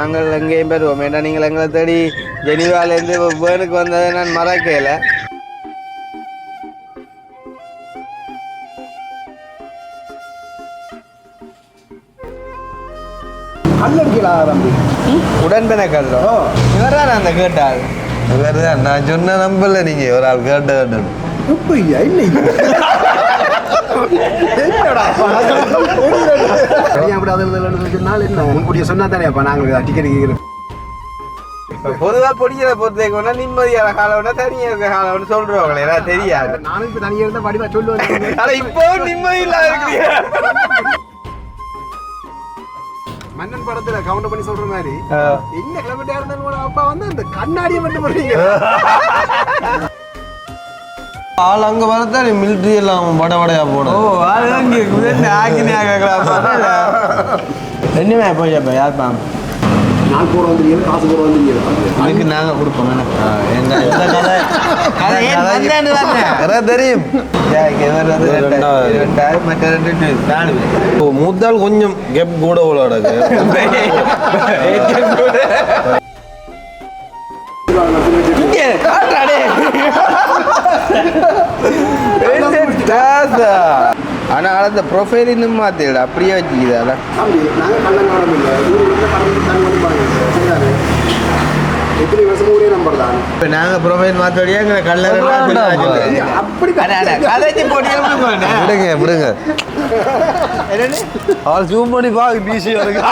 நாங்கள் எங்கேயும் பெறுவோம். ஏன்னா நீங்கள் எங்களை தேடி ஜெனிவாலேருந்து வேனுக்கு வந்ததை நான் மறக்கல. உடன்பென கல்றோம். இவர் தான் அந்த கேட்டாள். இவர் தான் நான் சொன்ன நம்பல. நீங்க ஒரு ஆள் கேட்ட பொதுவா பொடிக்கிற பொறுத்தேக்கா நிம்மதியான காலம்னா தனியா இருக்க காலம்னு சொல்றவங்களே ஏதாவது தெரியாது. நானும் இப்ப தனியா இருந்தா படிவா சொல்லுவேன். ஆனா இப்போ நிம்மதி இல்லாத இருக்கிறீங்க. மன்னன் படத்துல கவுண்ட் பண்ணி சொல்ற மாதிரி என்ன கிளம்பிட்டா இருந்தாலும் அப்பா வந்து அந்த கண்ணாடியை மட்டும் பண்ணுறீங்க. ஆள் அங்க வரதான் மிலிட்ரி எல்லாம் வடையா போடும். என்னமே போய் யார் பாம் நான் போட வந்துருக்கீங்க, காசு போட வந்துருக்கீங்க. அதுக்கு நாங்கள் கொடுப்போம். தெரியும். மூத்தால் கொஞ்சம் கெப் கூட விளையாடுங்க. ஆனா அந்த ப்ரொஃபைல் இன்னும் மாத்திட அப்படியே வச்சுக்கிதா. இப்போ நாங்கள் ப்ரொஃபைல் மாற்றோடையே எங்களை கல்லர் அப்படி கதைச்சி போட்டியே விடுங்க. அவள் ஜூம் பண்ணி பா பிசி இருக்கு.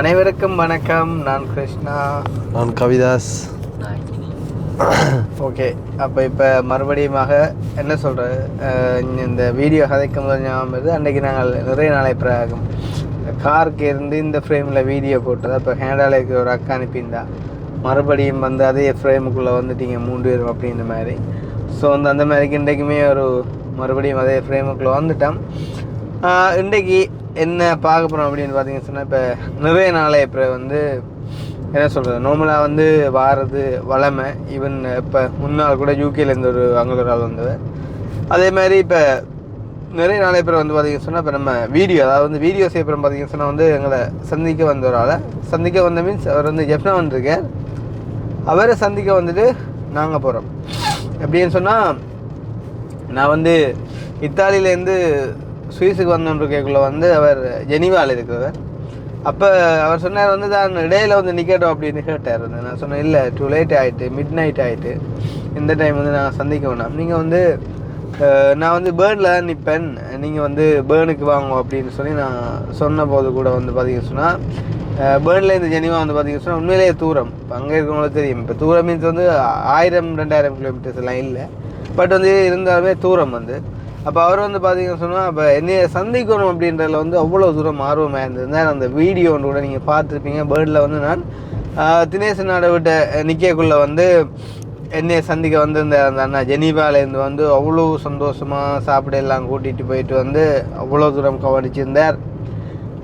அனைவருக்கும் வணக்கம். நான் கிருஷ்ணா. நான் கவிதாஸ். ஓகே, அப்போ இப்போ மறுபடியுமாக என்ன சொல்கிறது, இந்த வீடியோ கதைக்கும் போது ஞாபகம் வருது. அன்றைக்கி நாங்கள் நிறைய நாளை பிறகும் காருக்கு இருந்து இந்த ஃப்ரேமில் வீடியோ போட்டது. அப்போ ஹேண்டாலேக்கு ஒரு அக்கா அனுப்பியிருந்தா மறுபடியும் வந்து அதே ஃப்ரேமுக்குள்ளே வந்துட்டீங்க 3 பேரும் அப்படின்ற மாதிரி. ஸோ வந்து அந்த மாதிரிக்கு இன்றைக்குமே ஒரு மறுபடியும் அதே ஃப்ரேமுக்குள்ளே வந்துட்டோம். இன்றைக்கி என்ன பார்க்க போகிறோம் அப்படின்னு பார்த்தீங்கன்னு சொன்னால், இப்போ நிறைய நாளை இப்போ வந்து என்ன சொல்கிறது, நார்மலாக வந்து வாரது வளமை. ஈவன் இப்போ முன்னாள் கூட யூகேலேருந்து அங்கே ஒரு ஆள் வந்தவர். அதே மாதிரி இப்போ நிறைய நாளை பேர் வந்து பார்த்திங்கன்னு சொன்னால், இப்போ நம்ம வீடியோ அதாவது வந்து வீடியோ செய்யப்புறம் பார்த்திங்கன்னு சொன்னால் வந்து எங்களை சந்திக்க வந்த ஒரு ஆளை சந்திக்க வந்த மீன்ஸ் அவர் வந்து ஜெஃப்னா வந்துருக்கார். அவரை சந்திக்க வந்துட்டு நாங்கள் போகிறோம். எப்படின்னு சொன்னால், நான் வந்து இத்தாலியிலேருந்து சுவிஸுக்கு வந்தோன்றிருக்கக்குள்ளே வந்து அவர் ஜெனிவாவில் இருக்கிறவர். அப்போ அவர் சொன்னார் வந்து தான் இடையில வந்து நிற்கட்டும் அப்படின்னு கேட்டார். வந்து நான் சொன்னேன், இல்லை டூ லேட் ஆகிட்டு, மிட் நைட் ஆகிட்டு, இந்த டைம் வந்து நான் சந்திக்க வேண்டாம், நீங்கள் வந்து நான் வந்து பேர்னில் தான் நிற்பேன், நீங்கள் வந்து பேர்னுக்கு வாங்க அப்படின்னு சொல்லி நான் சொன்ன போது கூட வந்து பார்த்தீங்கன்னு சொன்னால், பேர்ன்லேருந்து ஜெனிவா வந்து பார்த்தீங்கன்னு சொன்னால் உண்மையிலேயே தூரம். இப்போ அங்கே இருக்கிறவங்களுக்கு தெரியும். இப்போ தூரம் மீன்ஸ் வந்து 1000-2000 கிலோமீட்டர்ஸ் எல்லாம் இல்லை, பட் வந்து இருந்தாலுமே தூரம் வந்து. அப்போ அவர் வந்து பார்த்தீங்கன்னு சொன்னால், இப்போ என்னைய சந்திக்கணும் அப்படின்றதுல வந்து அவ்வளோ தூரம் ஆர்வமாக இருந்தது. அந்த வீடியோ ஒன்று கூட நீங்கள் பார்த்துருப்பீங்க. பேர்டில் வந்து நான் தினேசன் நாடை விட்ட நிற்கக்குள்ளே வந்து என்னைய சந்திக்க வந்திருந்த அந்த அண்ணா ஜெனீவாலேருந்து வந்து அவ்வளோ சந்தோஷமாக சாப்பிட எல்லாம் கூட்டிகிட்டு போயிட்டு வந்து அவ்வளோ தூரம் கவனிச்சிருந்தார்.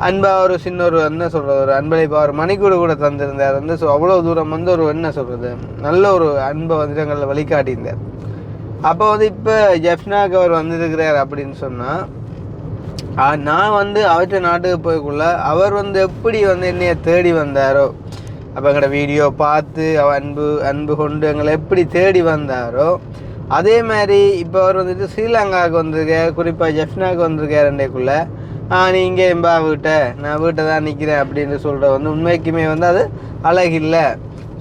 அன்பாக ஒரு சின்ன ஒரு என்ன சொல்கிறது, ஒரு அன்பளிப்பாக ஒரு மணிக்கூடு கூட தந்திருந்தார் வந்து. ஸோ அவ்வளோ தூரம் வந்து ஒரு என்ன சொல்கிறது, நல்ல ஒரு அன்பை வந்து எங்களை வழிகாட்டியிருந்தார். அப்போ வந்து இப்போ ஜெஃப்னாக்கு அவர் வந்திருக்கிறார் அப்படின்னு சொன்னால், நான் வந்து அவற்றை நாட்டுக்கு போய்க்குள்ள அவர் வந்து எப்படி வந்து என்னைய தேடி வந்தாரோ, அப்போ எங்களோட வீடியோ பார்த்து அவர் அன்பு கொண்டு எங்களை எப்படி தேடி வந்தாரோ, அதே மாதிரி இப்போ அவர் வந்துட்டு ஸ்ரீலங்காவுக்கு வந்திருக்கார். குறிப்பாக ஜெஃப்னாவுக்கு வந்திருக்கார். ரெண்டைக்குள்ளே நீங்கள் எம்பா நான் வீட்டை தான் நிற்கிறேன் அப்படின்னு சொல்கிற வந்து உண்மைக்குமே வந்து அது அழகில்லை.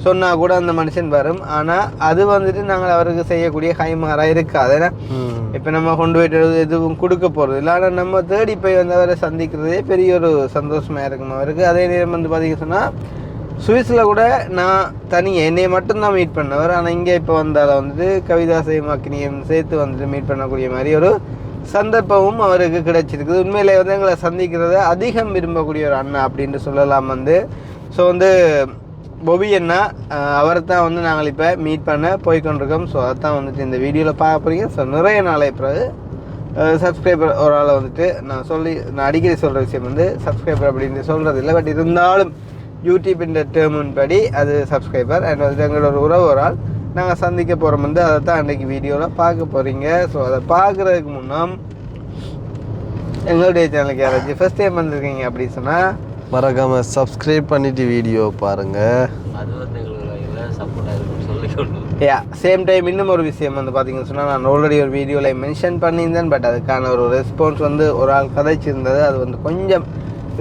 சொன்னால் கூட அந்த மனுஷன் வரும். ஆனால் அது வந்துட்டு நாங்கள் அவருக்கு செய்யக்கூடிய கைமாறாக இருக்காது. ஏன்னா இப்போ நம்ம கொண்டு போய்ட்டு எதுவும் கொடுக்க போகிறது இல்லை. ஆனால் நம்ம தேடி போய் வந்து அவரை சந்திக்கிறதே பெரிய ஒரு சந்தோஷமாக இருக்கும் அவருக்கு. அதே நேரம் வந்து பார்த்திங்க சொன்னால், சுவிஸில் கூட நான் தனியாக என்னையை மட்டும்தான் மீட் பண்ணவர். ஆனால் இங்கே இப்போ வந்தால் வந்துட்டு கவிதாசையும் அக்னியும் சேர்த்து வந்துட்டு மீட் பண்ணக்கூடிய மாதிரி ஒரு சந்தர்ப்பமும் அவருக்கு கிடைச்சிருக்குது. உண்மையிலே வந்து எங்களை சந்திக்கிறத அதிகம் விரும்பக்கூடிய ஒரு அண்ணா அப்படின்ட்டு சொல்லலாம் வந்து. ஸோ வந்து பொபி அண்ணா அவரை தான் வந்து நாங்கள் இப்போ மீட் பண்ண போய்கொண்டிருக்கோம். ஸோ அதை தான் வந்துட்டு இந்த வீடியோவில் பார்க்க போகிறீங்க. ஸோ நிறைய நாளை பிறகு சப்ஸ்கிரைபர் ஒரு ஆளை வந்துட்டு நான் அடிக்கடி சொல்கிற விஷயம் வந்து சப்ஸ்கிரைபர் அப்படின்னு சொல்கிறது இல்லை. பட் இருந்தாலும் யூடியூப் இந்த டேர்மின் படி அது சப்ஸ்கிரைபர். அண்ட் வந்துட்டு எங்களோட ஒரு உறவு ஒரு ஆள் நாங்கள் சந்திக்க போகிறோம் வந்து அதை தான் அன்றைக்கி வீடியோவில் பார்க்க போகிறீங்க. ஸோ அதை பார்க்குறதுக்கு முன்னாம் எங்களுடைய சேனலுக்கு யாராச்சும் ஃபஸ்ட் டைம் வந்திருக்கீங்க அப்படின்னு சொன்னால் மறக்காம சப்ஸ்கிரைப் பண்ணிட்டு வீடியோ பாருங்கள். அது வந்து எங்களுக்கு சப்போர்ட்டாக இருக்குன்னு சொல்லி சேம் டைம் இன்னும் ஒரு விஷயம் வந்து பார்த்தீங்கன்னு சொன்னால் நான் ஆல்ரெடி ஒரு வீடியோவில் மென்ஷன் பண்ணியிருந்தேன். பட் அதுக்கான ஒரு ரெஸ்பான்ஸ் வந்து ஒரு ஆள் கதைச்சிருந்தது. அது வந்து கொஞ்சம்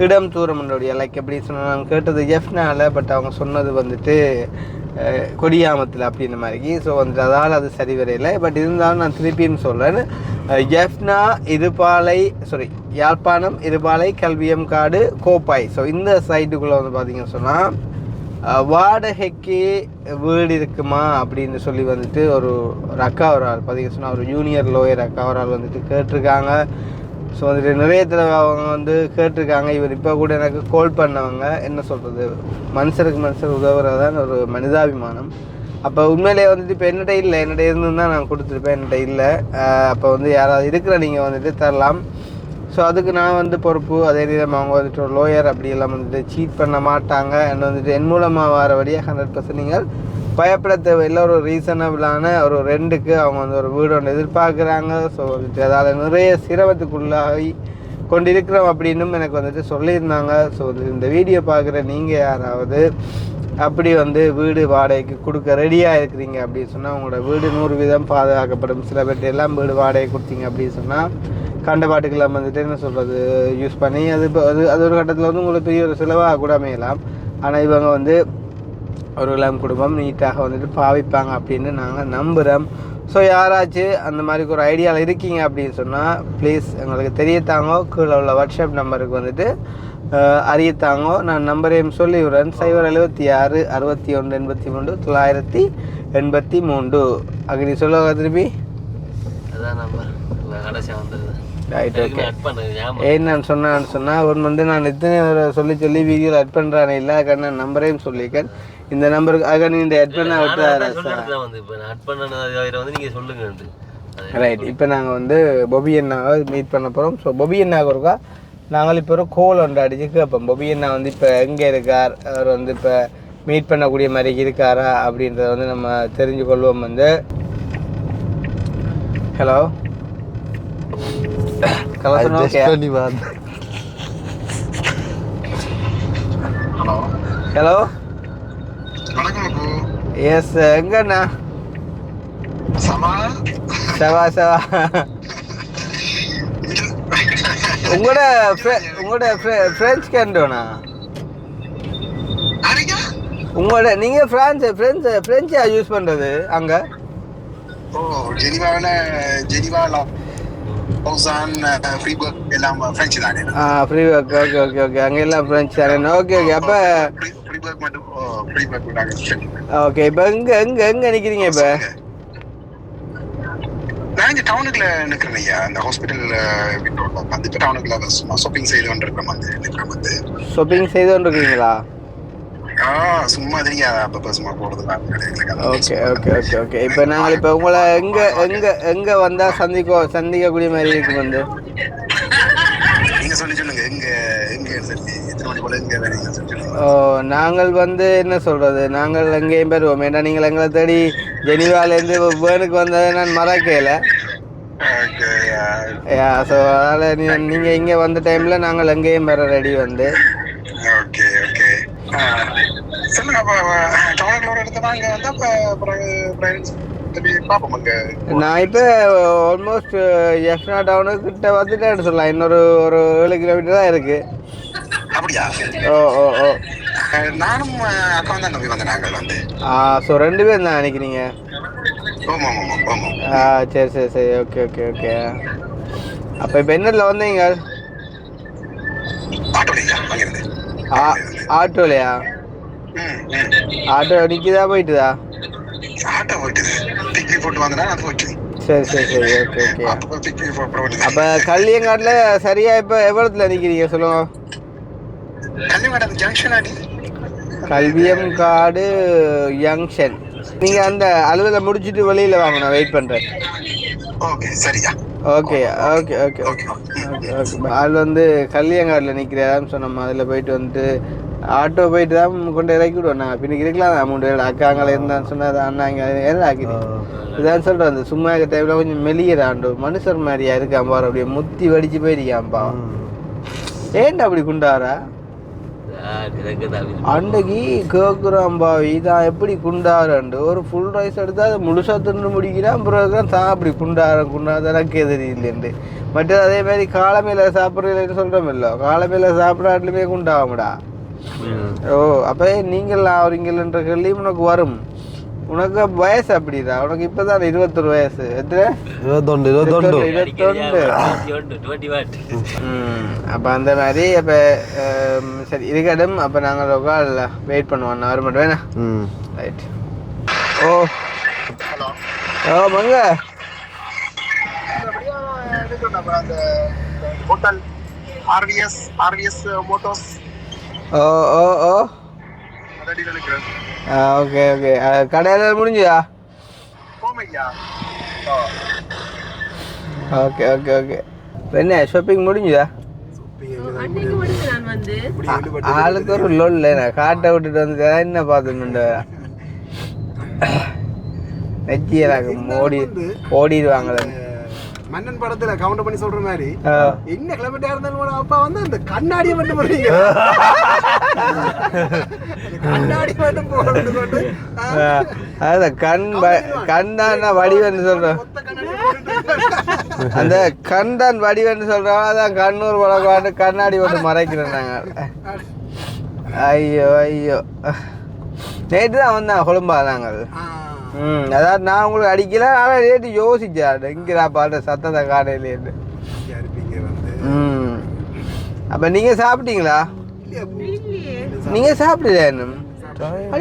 இடம் தூரம் என்னுடைய லைக் எப்படி சொன்னால் நான் கேட்டது ஜெஃப்னால, பட் அவங்க சொன்னது வந்துட்டு கொடியாமத்தில் அப்படின்ற மாதிரி. ஸோ வந்துட்டு அதால் அது சரி வரையில்லை. பட் இருந்தாலும் நான் திருப்பியும் சொல்கிறேன், ஜெஃப்னா இருபாலை யாழ்ப்பாணம் இருபாலை கல்வியம் காடு கோப்பாய். ஸோ இந்த சைட்டுக்குள்ளே வந்து பார்த்தீங்கன்னு சொன்னால் வாடகைக்கு வீடு இருக்குமா அப்படின்னு சொல்லி வந்துட்டு ஒரு அக்கா ஒரு ஆள் பார்த்தீங்கன்னு சொன்னால் ஒரு ஜூனியர் லோயர் அக்கா ஒரு ஆள் வந்துட்டு கேட்டிருக்காங்க. ஸோ வந்துட்டு நிறைய தடவை அவங்க வந்து கேட்டிருக்காங்க. இவர் இப்போ கூட எனக்கு கால் பண்ணவங்க என்ன சொல்கிறது, மனுஷருக்கு மனுஷர் உதவுறதான் ஒரு மனிதாபிமானம். அப்போ உண்மையிலேயே வந்துட்டு இப்போ என்னிட்ட இல்லை, என்னிட்ட இருந்து தான் நான் கொடுத்துருப்பேன், என்னிட்ட இல்லை. அப்போ வந்து யாராவது இருக்கிற நீங்கள் வந்துட்டு தரலாம். ஸோ அதுக்கு நான் வந்து பொறுப்பு. அதே நேரம் அவங்க வந்துட்டு ஒரு லோயர் அப்படியெல்லாம் வந்துட்டு சீட் பண்ண மாட்டாங்க. என்ன வந்துட்டு என் மூலமாக வர வழியாக 100% நீங்கள் பயப்பட தேவையில்லை. ஒரு ரீசனபிளான ஒரு ரெண்டுக்கு அவங்க வந்து ஒரு வீடு ஒன்று எதிர்பார்க்குறாங்க. ஸோ வந்துட்டு அதால் நிறைய சிரமத்துக்குள்ளாகி கொண்டிருக்கிறோம் அப்படின்னும் எனக்கு வந்துட்டு சொல்லியிருந்தாங்க. ஸோ வந்துட்டு இந்த வீடியோ பார்க்குற நீங்கள் யாராவது அப்படி வந்து வீடு வாடகைக்கு கொடுக்க ரெடியாக இருக்கிறீங்க அப்படின்னு சொன்னால் உங்களோட வீடு 100% பாதுகாக்கப்படும். சில பேர்ட்டு எல்லாம் வீடு வாடகை கொடுத்தீங்க அப்படின்னு சொன்னால் கண்ட பாட்டுக்கெல்லாம் வந்துட்டு என்ன சொல்கிறது யூஸ் பண்ணி அது ஒரு கட்டத்தில் வந்து உங்களுக்கு பெரிய ஒரு செலவாக கூட அமையலாம். ஆனால் இவங்க வந்து ஒரு இளம் குடும்பம் நீட்டாக வந்துட்டு பாவிப்பாங்க அப்படின்னு நாங்கள் நம்புகிறோம். ஸோ யாராச்சும் அந்த மாதிரி ஒரு ஐடியாவில் இருக்கீங்க அப்படின்னு சொன்னால் ப்ளீஸ் எங்களுக்கு தெரியத்தாங்கோ. கீழே உள்ள வாட்ஸ்அப் நம்பருக்கு வந்துட்டு அறியத்தாங்கோ. நான் நம்பரையும் சொல்லி விடுறேன். 076 61 83 983. அங்கே சொல்லுவாங்க திருப்பி அதான் நம்பர் கடைசியாக வந்தது. Right, okay. நான் சொன்னால் ஒன்று வந்து நான் எத்தனை சொல்லி வீடியோவில் அட் பண்ணுறானே இல்லை கண்ண நம்பரையும் சொல்லியிருக்கேன். இந்த நம்பருக்கு ஆக நீ இந்த அட் பண்ண விட்டுறாரு ரைட். இப்போ நாங்கள் வந்து பொபி அண்ணாவை மீட் பண்ண போகிறோம். ஸோ பொபி அண்ணாவுக்கு இருக்கா நாங்கள் இப்போ ஒரு கோல் ஒன்று அடிச்சு கேட்போம். பொபி அண்ணா வந்து இப்போ எங்கே இருக்கார், அவர் வந்து இப்போ மீட் பண்ணக்கூடிய மாதிரி இருக்காரா அப்படின்றத வந்து நம்ம தெரிஞ்சு கொள்வோம். வந்து ஹலோ ஹலோ எஸ் எங்கண்ணா செவா உங்களோட ஃப்ரெஞ்ச் கேண்டோண்ணா உங்களோட நீங்கள் ஃப்ரெஞ்சா யூஸ் பண்ணுறது அங்கே ஃப்ரீபர்க் ஓகே அங்கே எல்லாம் ஃப்ரெஞ்ச் தானே. ஓகே அப்போ ஓகே இப்போ எங்கே நிற்கிறீங்க இப்போ? நான் இங்க டவுனுக்குள்ள நிக்கிறேன் ஐயா. அந்த ஹாஸ்பிட்டல் வந்து இப்போ டவுனுக்குள்ள சும்மா ஷாப்பிங் செய்து கொண்டிருக்கிறோம். வந்து ஷாப்பிங் செய்து கொண்டிருக்கீங்களா? சும்மா தெரியாது அப்பப்போ சும்மா போடுறதுலாம். ஓகே. இப்போ நாங்கள் இப்போ உங்களை எங்கே வந்தால் சந்திக்கக்கூடிய மாதிரி இருக்கு வந்து நீங்க சொல்லுங்க எங்க எத்தனை மணி போல எங்க வேணுங்க சொல்லுங்க. நாங்கள் வந்து என்ன சொல்றது, நாங்கள் எங்கேயும் பெறுவோம். ஏன்னா நீங்கள் எங்களை தேடி ஜெனிவாலேருந்து வேனுக்கு வந்ததை நான் மறக்கல. ஸோ அதனால் நீங்கள் இங்கே வந்த டைமில் நாங்கள் எங்கேயும் பெற ரெடி வந்து. ஓகே சொல்லுங்க. அப்போ டவுனுக்குள்ள ஒரு இடத்துல அங்கே வந்து நான் இப்போ ஆல்மோஸ்ட் யஷ்னா டவுனுக்கிட்ட வந்துட்டேன்னு சொல்லலாம். இன்னொரு 7 கிலோமீட்டர் தான் இருக்கு. அப்படியா? ஓ நானும் அக்கா தான் நம்பி வந்தேன். நாங்கள் வந்து ஸோ 2 பேர் தான் நினைக்கிறீங்க? சரி ஓகே. அப்போ இப்போ என்னதில் வந்தீங்க? ஆட்டோலையா? ஆட்டோ நிற்கிதா போயிட்டுதா? சரி ஓகே. அப்போ கல்லியங்காட்டில் சரியா இப்போ எவ்வளோத்துல நிற்கிறீங்க சொல்லுங்க? கல்வியம் காடு ஜங்ஷன். நீங்கள் அந்த அலுவலை முடிச்சுட்டு வெளியில் வாங்க, நான் வெயிட் பண்ணுறேன். ஓகே சரியா. Okay okay okay okay okay okay. அதில் வந்து கல்யாங்காட்டில் நிற்கிறேன் சொன்னோம்மா, அதில் போயிட்டு வந்துட்டு ஆட்டோ போயிட்டு தான் கொண்டு இறக்கி விடுவோம். நான் பின்னுக்கு இருக்கலாம் அமௌண்ட் அக்காங்களை இருந்தான்னு சொன்னது அண்ணாங்க எல்லாம் ஆக்கிது. இதான் சொல்கிறேன், அந்த சும்மா இருக்க டைமில் கொஞ்சம் மெலியிறாண்டு மனுஷர் மாதிரியா இருக்கான் பாரு, அப்படியே முத்தி வடிச்சு போயிருக்கான்பா. ஏன்டா அப்படி குண்டாரா அன்றைக்கு கேட்குறான்பா, இதான் எப்படி குண்டாரண்டு ஒரு ஃபுல் ரைஸ் எடுத்து அதை முழுசாக தின்னு முடிக்கிறான். அப்புறம் தான் அப்படி குண்டாதான் கேதறி இல்லைண்டு. மற்றது அதே மாதிரி காலமையில் சாப்பிட்றதுன்னு சொல்கிறோம் இல்லை, காலமையில் சாப்பிட்றாட்லுமே குண்டாகும்டா. ஓ அப்போ நீங்கள் அவரிங்கன்ற கேள்வி உனக்கு வரும். உனக்கு வயசு அப்படிடா, உனக்கு இப்போதான் 21 வயசு. எத்தனை? 21. அப்போ அந்த மாதிரி அப்போ சரி இருக்கட்டும். அப்போ நாங்கள் உட்கால் வெயிட் பண்ணுவோம், நான் வர மட்டும் வேணா. ரைட். ஓ ஓ மங்க ஹோட்டல் ஆர்விஎஸ் மோட்டோஸ். ஓ ஓ ஓ ஓகே ஓகே. கடையில் முடிஞ்சுதா? Okay okay okay. என்ன ஷாப்பிங் முடிஞ்சுதா? ஆளுக்கு ஒரு லோல் நான் காட்டை விட்டுட்டு வந்து என்ன பார்த்துட்டு நெச்சியலாக ஓடிடுவாங்களே. மன்னன் படத்துல கவுண்ட் பண்ணி சொல்ற மாதிரி என்ன கிலோமீட்டர் இருந்தாலும் அப்பா வந்து அந்த கண்ணாடியை மட்டும் போடுறீங்க, கண்ணாடி மட்டும் போட்டு அதான் கண் தான் வடிவன்னு சொல்றேன். அந்த கண் தான் வடிவன்னு சொல்றோம். அதான் கண்ணூர் பழக்காட்டு கண்ணாடி மட்டும் மறைக்கிறோம் நாங்கள். ஐயோ ஐயோ, நேற்று தான் வந்தான் கொழும்பா நாங்கள். அதாவது நான் உங்களுக்கு அடிக்கல, ஆனால் ரேட்டு யோசிச்சேன் எங்கடா பாட்டு சத்தத்தை காடையிலேருந்து. அப்போ நீங்கள் சாப்பிட்டீங்களா? நீங்கள் சாப்பிடல இன்னும்?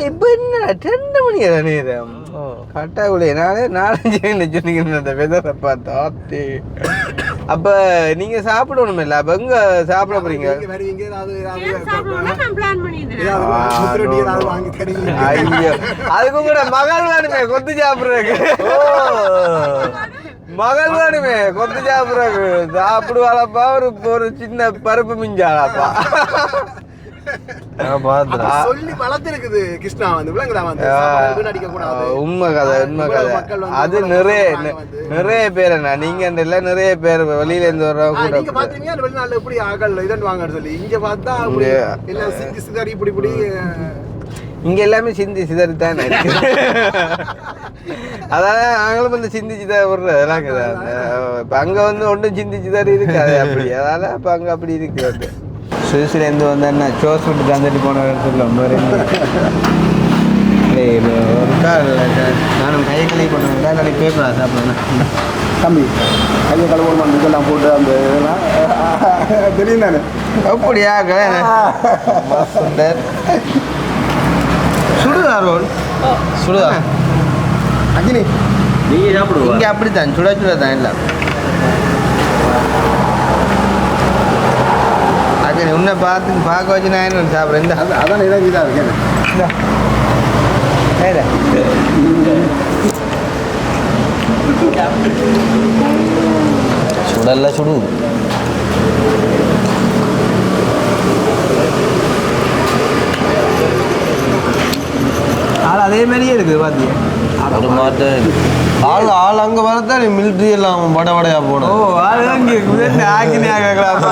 இப்போ என்ன 2 மணி நேரம் கட்டாக்குள்ளே நானே 4-5 சொன்னீங்கன்னு அந்த வெதரை பார்த்து. அப்போ நீங்கள் சாப்பிடணும் இல்லை? அப்போ எங்கே சாப்பிட போறீங்க? ஐயோ, அதுக்கு கூட மகள் வேணுமே கொத்து சாப்பிட்றதுக்கு. மகள் வேணுமே கொத்து சாப்பிட்றதுக்கு. சாப்பிடுவாளப்பா ஒரு சின்ன பருப்பு மிஞ்சாளாப்பா. சொல்லி வளர்த்திருக்குது கிருஷ்ணா வந்து உண்மை கதை உண்மை கதை. அது நிறைய பேர் என்ன நீங்க நிறைய பேர் வெளியில இருந்து வர்றவங்க கூட பாத்தீங்கன்னா வெளிநாட்டுல எப்படி ஆகல் இதன் வாங்க சொல்லி இங்க பார்த்தா எல்லாம் சிந்தி சிதறி இப்படி இப்படி இங்க எல்லாமே சிந்தி சிதறித்தான் இருக்கு. அதான் நாங்களும் வந்து சிந்தி சிதறி விடுறதெல்லாம் இப்ப அங்க வந்து ஒன்றும் சிந்தி சிதறி இருக்காது அப்படி. அதனால இப்ப அங்க அப்படி இருக்கு. சுவிஸ்லேருந்து வந்தேன்னா சோஸ் விட்டு தந்துட்டு போன சொல்லுவோம். நானும் கையை கழுவி கொண்டு வந்தேன். நாளைக்கு கேட்கலாம் சாப்பிடணும் தம்பி. கையை கழுவணும் இதெல்லாம் போட்டு அந்த இதெல்லாம் தெரியும் தானே. அப்படியா? சுடுதா ரோல்? சுடுதா அஜினி? நீங்கள் சாப்பிடுவோம். இங்கே அப்படித்தான் சுட சுட தான் இல்லை. உன்னை பார்க்க வச்சு நான் என்ன சாப்பிட்றேன். இந்த அதான் எனக்கு இதாக இருக்கேன். சுடல்ல சுடு. ஆள் அதே மாதிரியே இருக்குது பார்த்தீங்க. ஒரு மாட்டம் ஆள் அங்கே வரதான் மிலிட்ரி எல்லாம் வடையா போடும். ஓ ஆள் அங்கே ஆக்கினே ஆகலாம்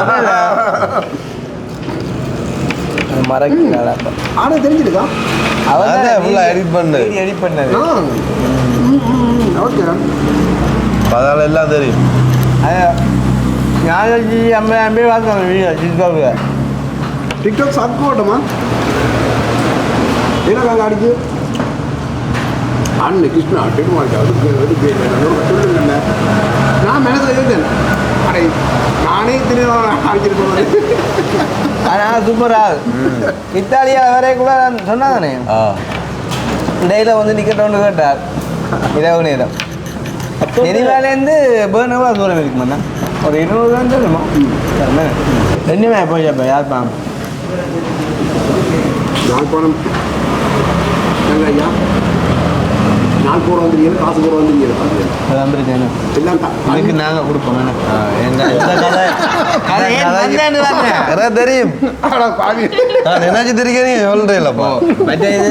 மறக்கிறாள். ஆனால் தெரிஞ்சிருக்கா அவன் எடிட் பண்ணது. ஓகே அதனால எல்லாம் தெரியும். ஞாபகம் 50 பார்த்தாங்க வீடியோ டிக்டாக் சாப்பிட்டு போட்டோமா? என்ன அங்கே அடிச்சு அண்ணன் கிருஷ்ணா டெடுமாட்டேன் அதுக்கு சொல்லுங்க. நான் மனசில் இருந்தேன். அடே நானே திரும்ப அடிச்சிட்டு போனேன். ஆனால் சூப்பராக இத்தாலியா வரைய கூட சொன்னாதானே டெய்லியில் வந்து டிக்கெட் ஒன்று கேட்டார் இரவு நேரம். எரிவாலேருந்து பேர்னவா தூரம் இருக்குமாண்ணா? ஒரு 200 தான் சொல்லுமா? ரெண்டுமே போய் அப்போ யாழ்ப்பாணம் யாழ்ப்பாணம் ஐயா நான் போட வந்துருக்கீங்க காசு போட வந்துருக்கீங்க அதான் பிரச்சனை எல்லாம் அதுக்கு நாங்கள் கொடுப்போம் இந்த கதை தெரியும் பாவி நான் நினைச்சு தெரியும் நீங்க சொல்றீங்களப்பா மற்ற இது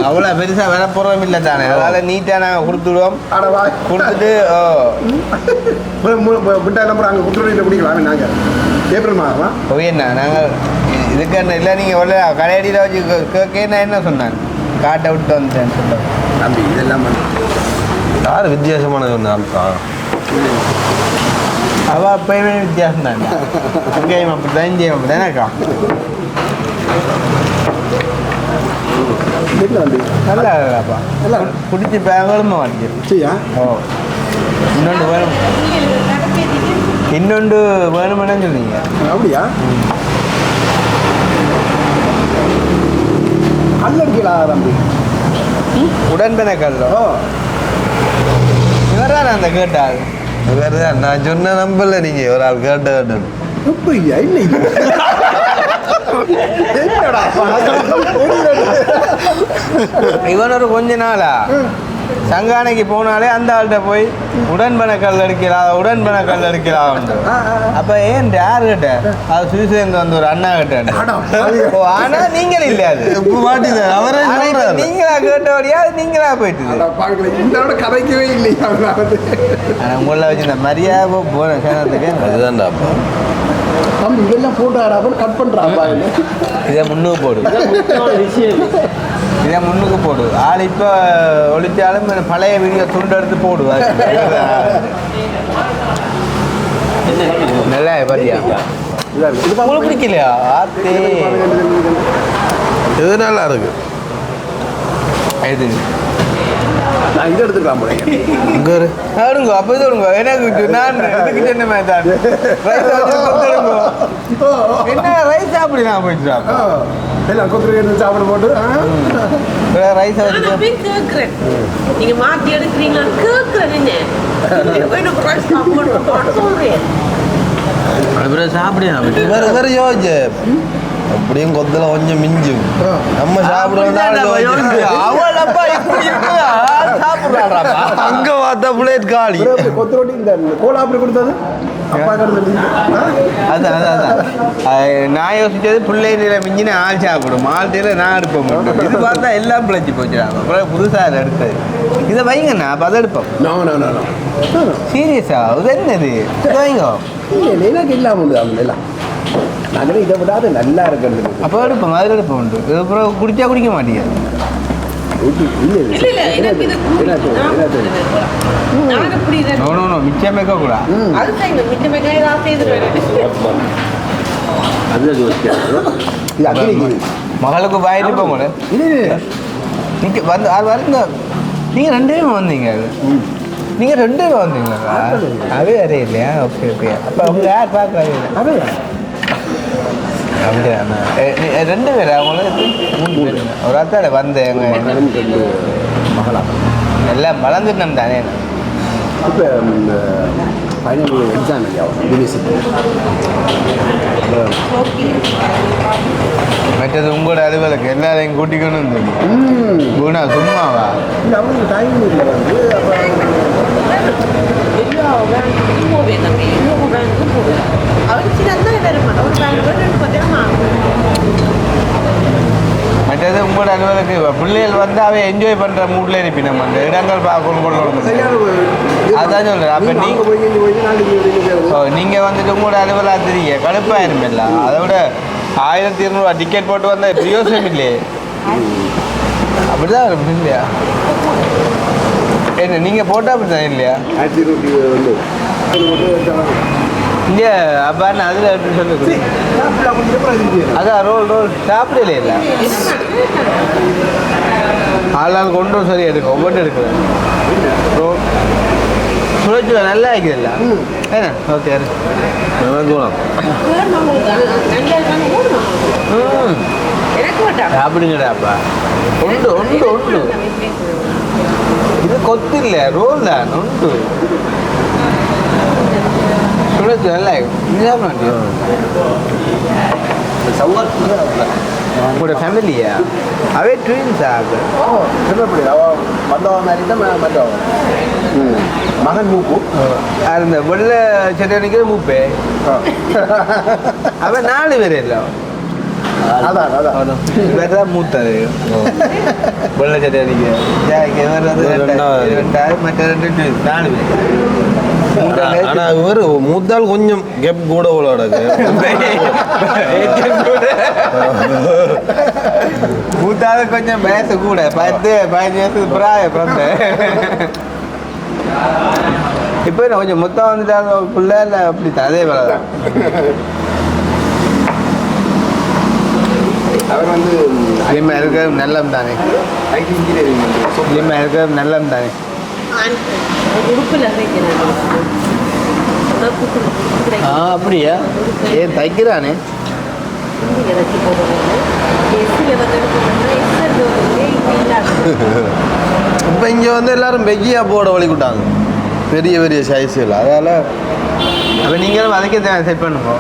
அவ்வளோ பெருசாக வர போகிறோம் இல்லை தானே அதனால் நீட்டாக நாங்கள் கொடுத்துடுவோம் கொடுத்துட்டு விட்டா நம்பர் அங்கே குற்றவாளியில் பிடிக்கலாம் நாங்கள் ஏப்ரல் மாதம் ஓகே என்ன நாங்கள் இதுக்கு என்ன இல்லை நீங்கள் உள்ள கடையடியில் வச்சு கேட்க என்ன சொன்னாங்க காட்டை விட்டு வந்துட்டேன்னு சொல்லுவாங்க தம்பி இதெல்லாம் யார் வித்தியாசமானது ஒன்று ஆள்பா அவள் அப்பயுமே வித்தியாசம் தானே அங்கேயும் அப்படி தான் இங்கேயும் அப்படி தானேக்கா நல்லா இல்லைப்பா நல்லா குடிச்சு பேங்களும் வாங்கிடு சரியா ஓ இன்னொன்று வேணும் இன்னொன்று வேணுமென்னு சொன்னீங்க அப்படியா கல் அடிக்கலாம் தம்பி உடன்பன கல்லோ இவர்தான் அந்த கேட்டாள் வேறுதான் நான் சொன்ன நம்பல நீங்க ஒரு ஆள் கேட்ட இப்பையா இல்லை இவன் ஒரு கொஞ்ச நாளா சங்கானைக்கு போனாலே அந்த ஆள்கிட்ட போய் உடன்பன கல் அடிக்கலாம் அப்ப ஏன் யாரு கிட்ட அது சுவிசேர்ந்து வந்து ஒரு அண்ணா கிட்ட ஆனா நீங்கள் இல்ல அது அவரே நீங்களா கேட்டபடியா நீங்களா போயிட்டு இந்த கதைக்கவே இல்லை ஆனா உங்கள வச்சு இந்த மரியாதை போன சேனத்துக்கு அதுதான்டா தம்பி இதெல்லாம் போட்டு கட் பண்றாப்பா இதை முன்னுக்கு போடு இதை முன்னுக்கு போடு ஆள் இப்போ ஒழிச்சாலும் பழைய வீடியோ துண்டு எடுத்து போடு நல்லா பாரியா உங்களுக்கு பிடிக்கலையா ஆத்தே இது நல்லா இருக்கு இது நான் இதை எடுத்துக்கலாம் போறேன் எடுங்க அப்போ இது விடுங்க எனக்கு நான் இதுக்கு சொன்ன மாதிரி தான் ரைஸ் எடுங்க என்ன ரைஸ் அப்படி நான் போயிட்டு எல்லாம் கொத்துரை எடுத்து சாப்பிட போட்டு ரைஸ் வச்சு கேட்குறேன் நீங்க மாற்றி எடுக்கிறீங்களா கேட்குறேன் என்ன ரைஸ் சாப்பிட சொல்றேன் அப்புறம் சாப்பிடுங்க வேற யோசிச்சு அப்படியும் கொத்துல கொஞ்சம் மிஞ்சும் நம்ம அங்க பார்த்தா பிளேட் காலி கொத்து ரொட்டி இந்த கோலா அப்படி கொடுத்தது அப்பா நான் யோசிச்சது பிள்ளைல மிஞ்சின ஆள் சாப்பிடும் ஆள்கிட்ட நான் எடுப்போம் இது பார்த்தா எல்லாம் பிழைச்சி போச்சுடாங்க அப்புறம் புதுசாக எடுத்தது இதை வைங்கண்ணா அப்போ அதை எடுப்போம் சீரியஸா இது என்னது வைங்க எனக்கு இல்லாம உண்டு அவங்க எல்லாம் நாங்களே இதை விட அது நல்லா இருக்கிறது அப்போ எடுப்போம் அதில் எடுப்போம் உண்டு இது அப்புறம் குடிச்சா குடிக்க மாட்டீங்க மிச்சம் வைக்க கூட மகளுக்கு பாயிட்டு போங்க வந்து அது வருங்க நீங்கள் 2 பேரும் வந்தீங்க அது நீங்கள் 2 பேரும் வந்தீங்களா அதே அதே இல்லையா ஓகே ஓகே அப்போ அவங்க யார் பார்க்குறாங்க அப்படியா 2 பேர் அவங்களுக்கு 3 பேர் ஒரு அத்தாட வந்தேன் மகளா எல்லாம் வளர்ந்துட்டோம் தானே இப்போ இந்த ஃபைனல் எக்ஸாம் இல்லையா யூனிவர்சிட்டி மற்றது உங்களோட அலுவலுக்கு எல்லாரையும் கூட்டிக்கணும் குணா சும்மாவா இல்லை அவங்களுக்கு டைம் இல்லை வந்து மற்றது உங்களோட அலுவலுக்கு பிள்ளைகள் வந்து அவ என்ஜாய் பண்ணுற மூடில் இருப்பி நம்ம அந்த இடங்கள் பார்க்கணும் அதான் சொல்கிறேன் அப்போ நீங்கள் வந்துட்டு உங்களோட அலுவலாக தெரியுங்க கடுப்பாயிரும் இல்லை அதை விட 1200 டிக்கெட் போட்டு வந்தால் பிரயோசனம் இல்லையே அப்படிதான் இருக்கும் இல்லையா என்ன நீங்கள் போட்டால் அப்படி தான் இல்லையா இங்கே அப்போ அதில் எப்படி சொல்லி அதான் ரோல் சாப்பிடல இல்லை ஆளால் கொண்டு சரி எடுக்கும் ஒவ்வொன்றும் எடுக்குது ரோல் சுழற்சி நல்லா இருக்குதுல்ல என்ன ஓகே சாப்பிடுங்கடாப்பா உண்டு உண்டு உண்டு இது கொத்து இல்லை ரோல் தான் உண்டு சுழற்சி நல்லா இருக்கும் இது சாப்பிட உங்களோட ஃபேமிலியா அவே ட்வின்ஸ் ஆகு சின்னப்படி அவன் வந்தவன் மாதிரி தான் மற்றவன் மகன் மூப்பு அந்த வெள்ளை சட்டை மூப்பே அவன் 4 பேர் இல்லை அதான் இவர்தான் மூத்தது வெள்ளை சட்டை மற்ற 2 twins, 4 பேர் ஆனா இவர் மூத்தால் கொஞ்சம் கெப் கூட மூத்தாவது கொஞ்சம் வயசு கூட 10-15 வயசுக்கு பிராயம் பிறந்த இப்போ என்ன கொஞ்சம் மொத்தம் வந்துட்டாங்க பிள்ளை இல்லை அப்படி அதே வேலை தான் அவர் வந்து ஸ்லிம்மாக இருக்கிறது நல்லம் தானே ஐடி இன்ஜினியரிங் ஸ்லிம்மாக இருக்கிறது நல்லம் தானே உடுப்பில் அப்படியா ஏன் தைக்கிறானே இப்போ இங்கே வந்து எல்லாரும் வெஜ்ஜியா போட வலிக்கிட்டாங்க பெரிய பெரிய சைஸுகள் அதால அப்போ நீங்களும் அதுக்கே செட் பண்ணுங்க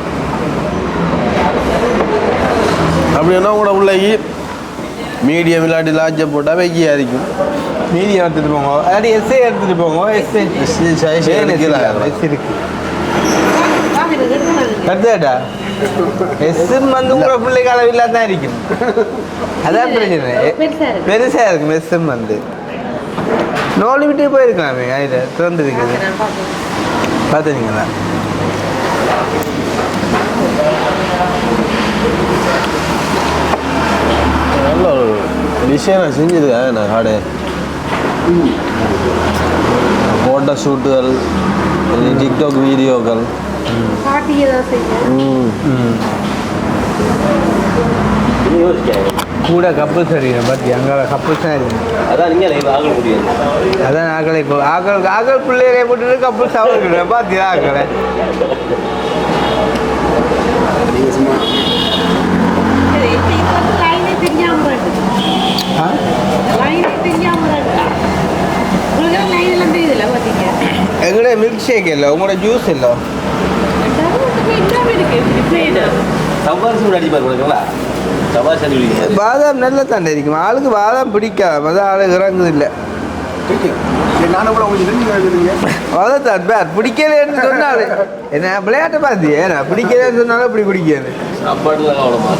அப்படின்னா கூட உள்ளே மீடியம் இல்லாட்டி லார்ஜை போட்டால் வெஜ்ஜியாக இருக்கும் மீடியம் எடுத்துகிட்டு போங்க அதாவது எஸ்ஏ எடுத்துகிட்டு போங்க எஸ்ஏ சைஸ் எஸ் இருக்கு கரெக்டாடா எஸ்ஸும் வந்து உங்களோட பிள்ளைக்கு அளவில்லா தான் இருக்கும் அதான் பிரச்சனை பெருசாக இருக்கும் எஸ்ஸும் வந்து நோலி விட்டு போயிருக்கலாமே அதில் திறந்துருக்குது பார்த்துருங்களா நல்ல ஒரு டிசைனாக செஞ்சுருக்கேன் நான் கடை ஃபோட்டோ ஷூட்டுகள் டிக்டாக் வீடியோக்கள் கூட கப்புள்ஸ் அடிக்கிறேன் பட் அங்கே கப்புள்ஸ் தான் இருக்கு அதான் நீங்கள் ஆக முடியாது. அதான் ஆக்கள் பிள்ளைகளை போட்டுட்டு கப்புள்ஸ் ஆகிருக்கிறேன் பார்த்தியா ஆக்களை நீங்கள் சும்மா எங்கட மில்க் ஷேக் இல்லை உங்களோட ஜூஸ் இல்லை சம்பாரிச்சு கூட அடிப்பார் கொடுங்களா சம்பாரிச்சு அடிப்பீங்க. பாதாம் நல்ல தண்டை இருக்கும் ஆளுக்கு பாதாம் பிடிக்காது அதான் ஆளு இறங்குது இல்லை சரி நானும் கூட உங்களுக்கு நீங்கள் எழுதுறீங்க அதான் பேர் பிடிக்கலன்னு சொன்னாலே என்ன விளையாட்டை பார்த்தியே நான் பிடிக்கலன்னு சொன்னாலும் இப்படி பிடிக்காது சாப்பாடுல கவனமா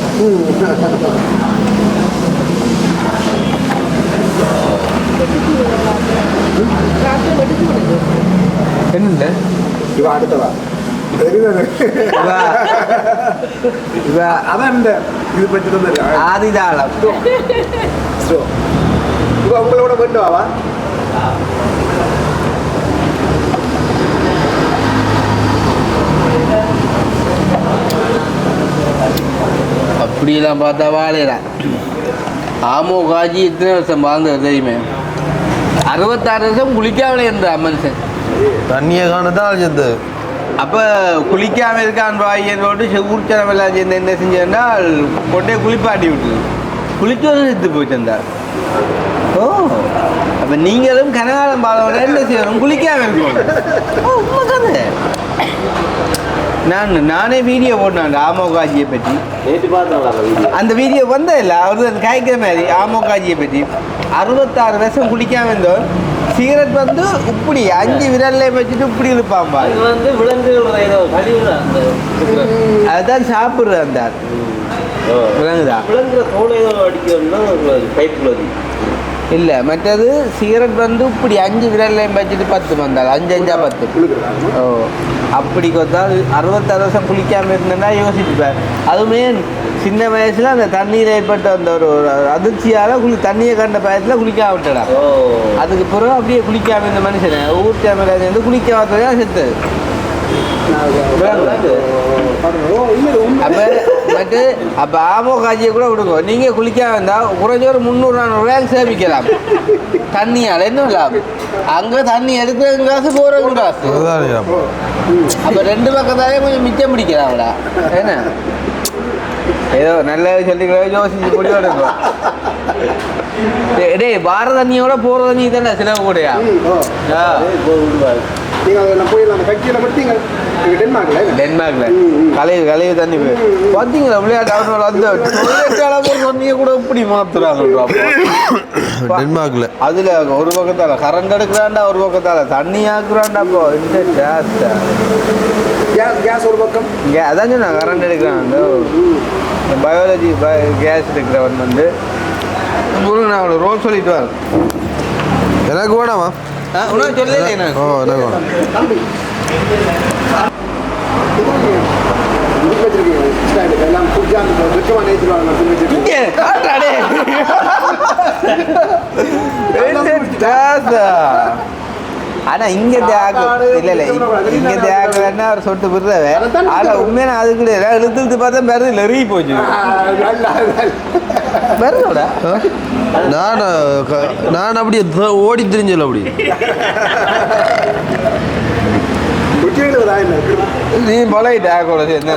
என்ன இவ அடுத்தவா தெரியுது அதான் இந்த இது பற்றி தான் ஆதிதாளம் இவ உங்களோட வேண்டுவாவா அப்படியெல்லாம் பார்த்தா வாழையிலாம் ஆமோ காஜி இத்தனை வருஷம் வாழ்ந்தது தெரியுமே 66 வருஷம் குளிக்காமலே இருந்தா மனுஷன் தண்ணியை காணதான் சேர்ந்து அப்போ குளிக்காம இருக்கான் வாயின்னு போட்டு செவ்வூர்ச்சனம் எல்லாம் சேர்ந்து என்ன செஞ்சேன்னா கொண்டே குளிப்பாட்டி விட்டுது குளிச்சோன்னு செத்து போயிட்டு ஓ அப்போ நீங்களும் கனகாலம் பாலோட என்ன செய்யணும் குளிக்காம இருக்கணும் நானே வீடியோ போட்டேன் ஆமோகாஜியை பற்றி நேற்று பார்த்தோம் அந்த வீடியோ வந்தே இல்லை அவரு அந்த காய்க்கிற மாதிரி ஆமோகாஜியை பற்றி 66 வருஷம் குளிக்காம இருந்தோம் சிகரெட் வந்து இப்படி 5 விரல்ல வச்சுட்டு இப்படி இருப்பாம்பா அது வந்து விலங்குகள் ஏதோ கழிவுதான் அந்த அதுதான் சாப்பிடுற அந்த ஆள். விலங்குதா விலங்குற தோலை ஏதோ அடிக்கணும்னா பைப்புள்ளது இல்லை மற்றது சிகரெட் வந்து இப்படி 5 விரல்லையும் வச்சுட்டு 10 வந்தாள் 5 5 10 ஓ அப்படி கொத்தால் 66 வருஷம் குளிக்காமல் இருந்தேன்னா யோசிச்சுப்பேன் அதுவுமே சின்ன வயசில் அந்த தண்ணீர் ஏற்பட்ட அந்த ஒரு அதிர்ச்சியால் தண்ணியை கண்ட பயத்தில் குளிக்காம விட்டடா அதுக்கு பிறகு அப்படியே குளிக்காமல் இருந்த மனுஷனை ஊர் கேமரா சேர்ந்து குளிக்க பார்த்ததான் செத்து அப்போ ஆமோ காட்சியை கூட விடுங்க நீங்கள் குளிக்காம இருந்தால் குறைஞ்ச ஒரு 300-400 சேமிக்கலாம் தண்ணியால் என்ன லாபம் அங்கே தண்ணி எடுக்கிறது காசு போகிறது காசு அப்போ 2 பக்கத்தாலே கொஞ்சம் மிச்சம் பிடிக்கிறாங்களா என்ன ஏதோ நல்ல சொல்லிக்கிறத யோசிச்சு முடிவு எடுக்கும் டேய் வார தண்ணியோட போகிற தண்ணி தானே சிலவு கூடயா நீங்கள் அதை போய் அந்த கட்சியில் மட்டும் நீங்கள் டென்மார்க்கில் கலைவு தண்ணி போய் பார்த்தீங்களா விளையாட்டு அவனோட அந்த சொன்னீங்க கூட இப்படி மாத்துறாங்க டென்மார்க்கில் அதில் ஒரு பக்கத்தால் கரண்ட் எடுக்கிறாண்டா ஒரு பக்கத்தால் தண்ணி ஆக்குறாண்டா அப்போ இந்த கேஸ் ஒரு பக்கம் அதான் சொன்னேன் கரண்ட் எடுக்கிறான் பயாலஜி கேஸ் எடுக்கிறவன் வந்து நான் அவனை ரோல் சொல்லிட்டு வரேன் எனக்கு வேணாமா உனக்கு சொல்லலை எனக்கு ஓ எனக்கு வேணாம் தம்பி வச்சிருக்கீங்க எல்லாம் புடிச்சா அந்த வெக்கமாக நேற்றுவாங்க ஆனா இங்க தியாகம் இல்ல இங்க தியாகம்னா அவர் சொட்டு விடுறவ ஆனா உண்மையான அதுக்கு இழுத்து பார்த்தா பெருது லெறி போச்சு பெருதோட நான் அப்படியே ஓடி திரிஞ்சல அப்படி நீ பழைய தியாகோட சேர்ந்து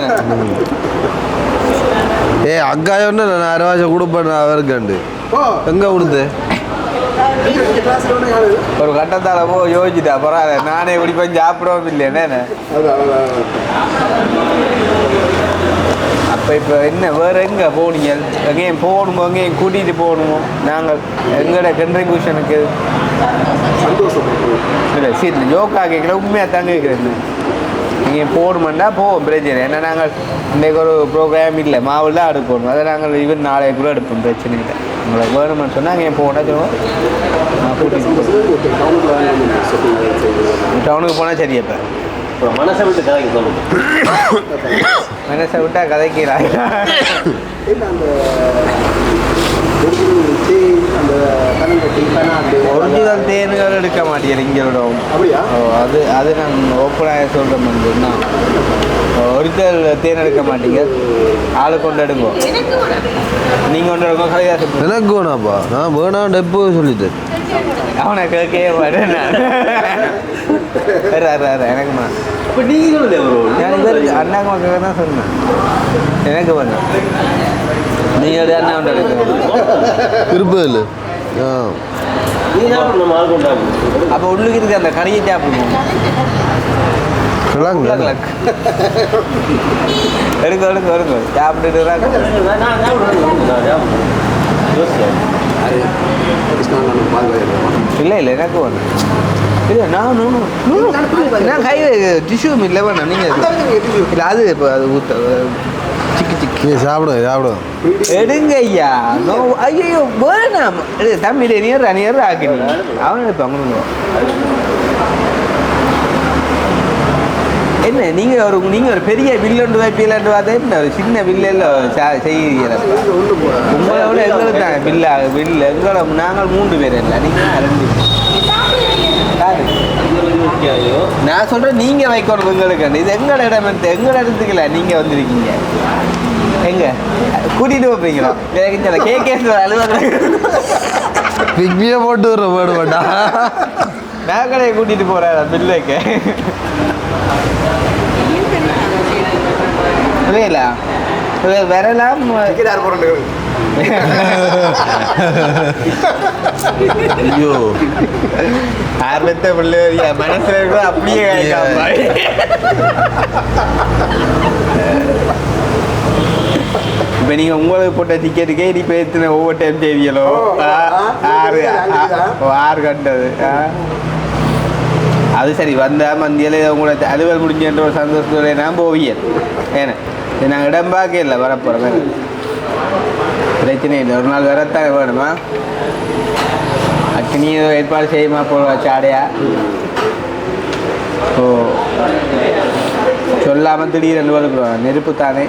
அக்காயோன்னு நான் அரவாசம் கொடுப்பேன் அவருக்காண்டு எங்க கொடுத்து ஒரு கட்டத்தால போ யோசிச்சுட்டா பரவாயில்ல நானே இப்படி சாப்பிடவும் இல்லை என்ன அப்போ இப்போ என்ன வேறு எங்கே போனீங்க எங்கேயும் போகணுமோ எங்கேயும் கூட்டிகிட்டு போகணுமோ நாங்கள் எங்களோட கண்ட்ரிபியூஷனுக்கு சந்தோஷம் இல்லை சரி ஜோக்கா கேட்கல உண்மையாக தாங்க கேட்குறேன் நீங்கள் போகணுமெண்டா போவோம் பிரச்சனை ஏன்னா நாங்கள் இன்றைக்கு ஒரு ப்ரோக்ராம் இல்லை மாவில் தான் எடுக்கணும் அதை நாங்கள் ஈவன் நாளைக்கு கூட எடுப்போம் பிரச்சனை இல்லை உங்களை வேணுமென்னு சொன்னால் அங்கே போனால் சொல்லுவோம் டவுனுக்கு போனால் சரி இப்போ மனசை விட்டு கதைக்கு சொல்லுங்க மனசை விட்டால் கதைக்கிறாங்க ஒரிஜினல் தேனுகள் எடுக்க மாட்டேன் இங்களோட அது அது நான் ஓப்பனாக சொல்கிறேன் வந்துன்னா ஒரிஜினல் தேன் எடுக்க மாட்டீங்க ஆளு கொண்டு எடுங்கோ நீங்கள் கொண்டு எடுங்க கலையாசம் எனக்கு வேணாப்பா நான் வேணான்னு எப்போ சொல்லிட்டு அவனை கேட்கவே மாட்டேன் எனக்குமா இப்போ நீங்கள் சொல்லுங்க அண்ணாக்கு மக்களுக்கு தான் சொன்னேன் எனக்கு வேணும் நீங்கள் அண்ணா கொண்டு எடுக்க திருப்பதில் நீ சாப்பிடணும் மால் கொண்டாங்க அப்போ உள்ளுக்கு இருக்கு அந்த கடையை சாப்பிடுவோம் எடுக்க எடுக்க எடுக்க சாப்பிட்டுட்டு இல்லை இல்லை எனக்கு வேணும் இல்லை நான் கை டிஷ்யூம் இல்லை வேணும் நீங்கள் இல்லை அது இப்போ அது ஊற்ற நீ சாப்பிடுவேன் எடுங்க ஐயா நோ ஐயோ வேணாம் தம்பி நீர் ஆக்கினீங்க அவன் எடுப்பாங்க என்ன நீங்கள் ஒரு பெரிய வில்லு வைப்பீங்கன்னு பார்த்தா என்ன ஒரு சின்ன வில்லில் செய்கிறீங்க உங்களை விட எங்களுக்கு தான் வில்லு எங்களை நாங்கள் 3 பேர் இல்லை நீங்கள் 2 நான் சொல்கிறேன் நீங்கள் வைக்கணும் எங்களுக்கு இது எங்களோட இடம் எங்களோட இடத்துக்குல நீங்கள் வந்திருக்கீங்க எங்க கூட்டிகிட்டு வைப்பீங்களா கேஸ் அலுவலக பிக்மியை போட்டு வர போட மாட்டா நான் கடையை கூட்டிகிட்டு போகிறேன் பில் வைக்க இல்லைங்களா வரலாம் ஐயோ ஆர்வத்தை பிள்ளை மனசுல இருக்கிற அப்படியே இப்போ நீங்கள் உங்களுக்கு போட்ட டிக்கெட்டுக்கே இப்போ எத்தனை ஒவ்வொரு டைம் செய்வீங்களோ 6 கண்டது அது சரி வந்தால் மந்தியில் உங்களோட அலுவல் முடிஞ்சன்ற ஒரு சந்தோஷத்தோட நான் போவியல் ஏன்னா நாங்கள் இடம் பார்க்க இல்லை வரப்போகிறோம் பிரச்சனை இல்லை ஒரு நாள் வரத்தான் வேணுமா அக்னி ஏற்பாடு செய்யுமா போடுவா சாடையா ஓ சொல்லாமல் திடீர்னு வருவாங்க நெருப்பு தானே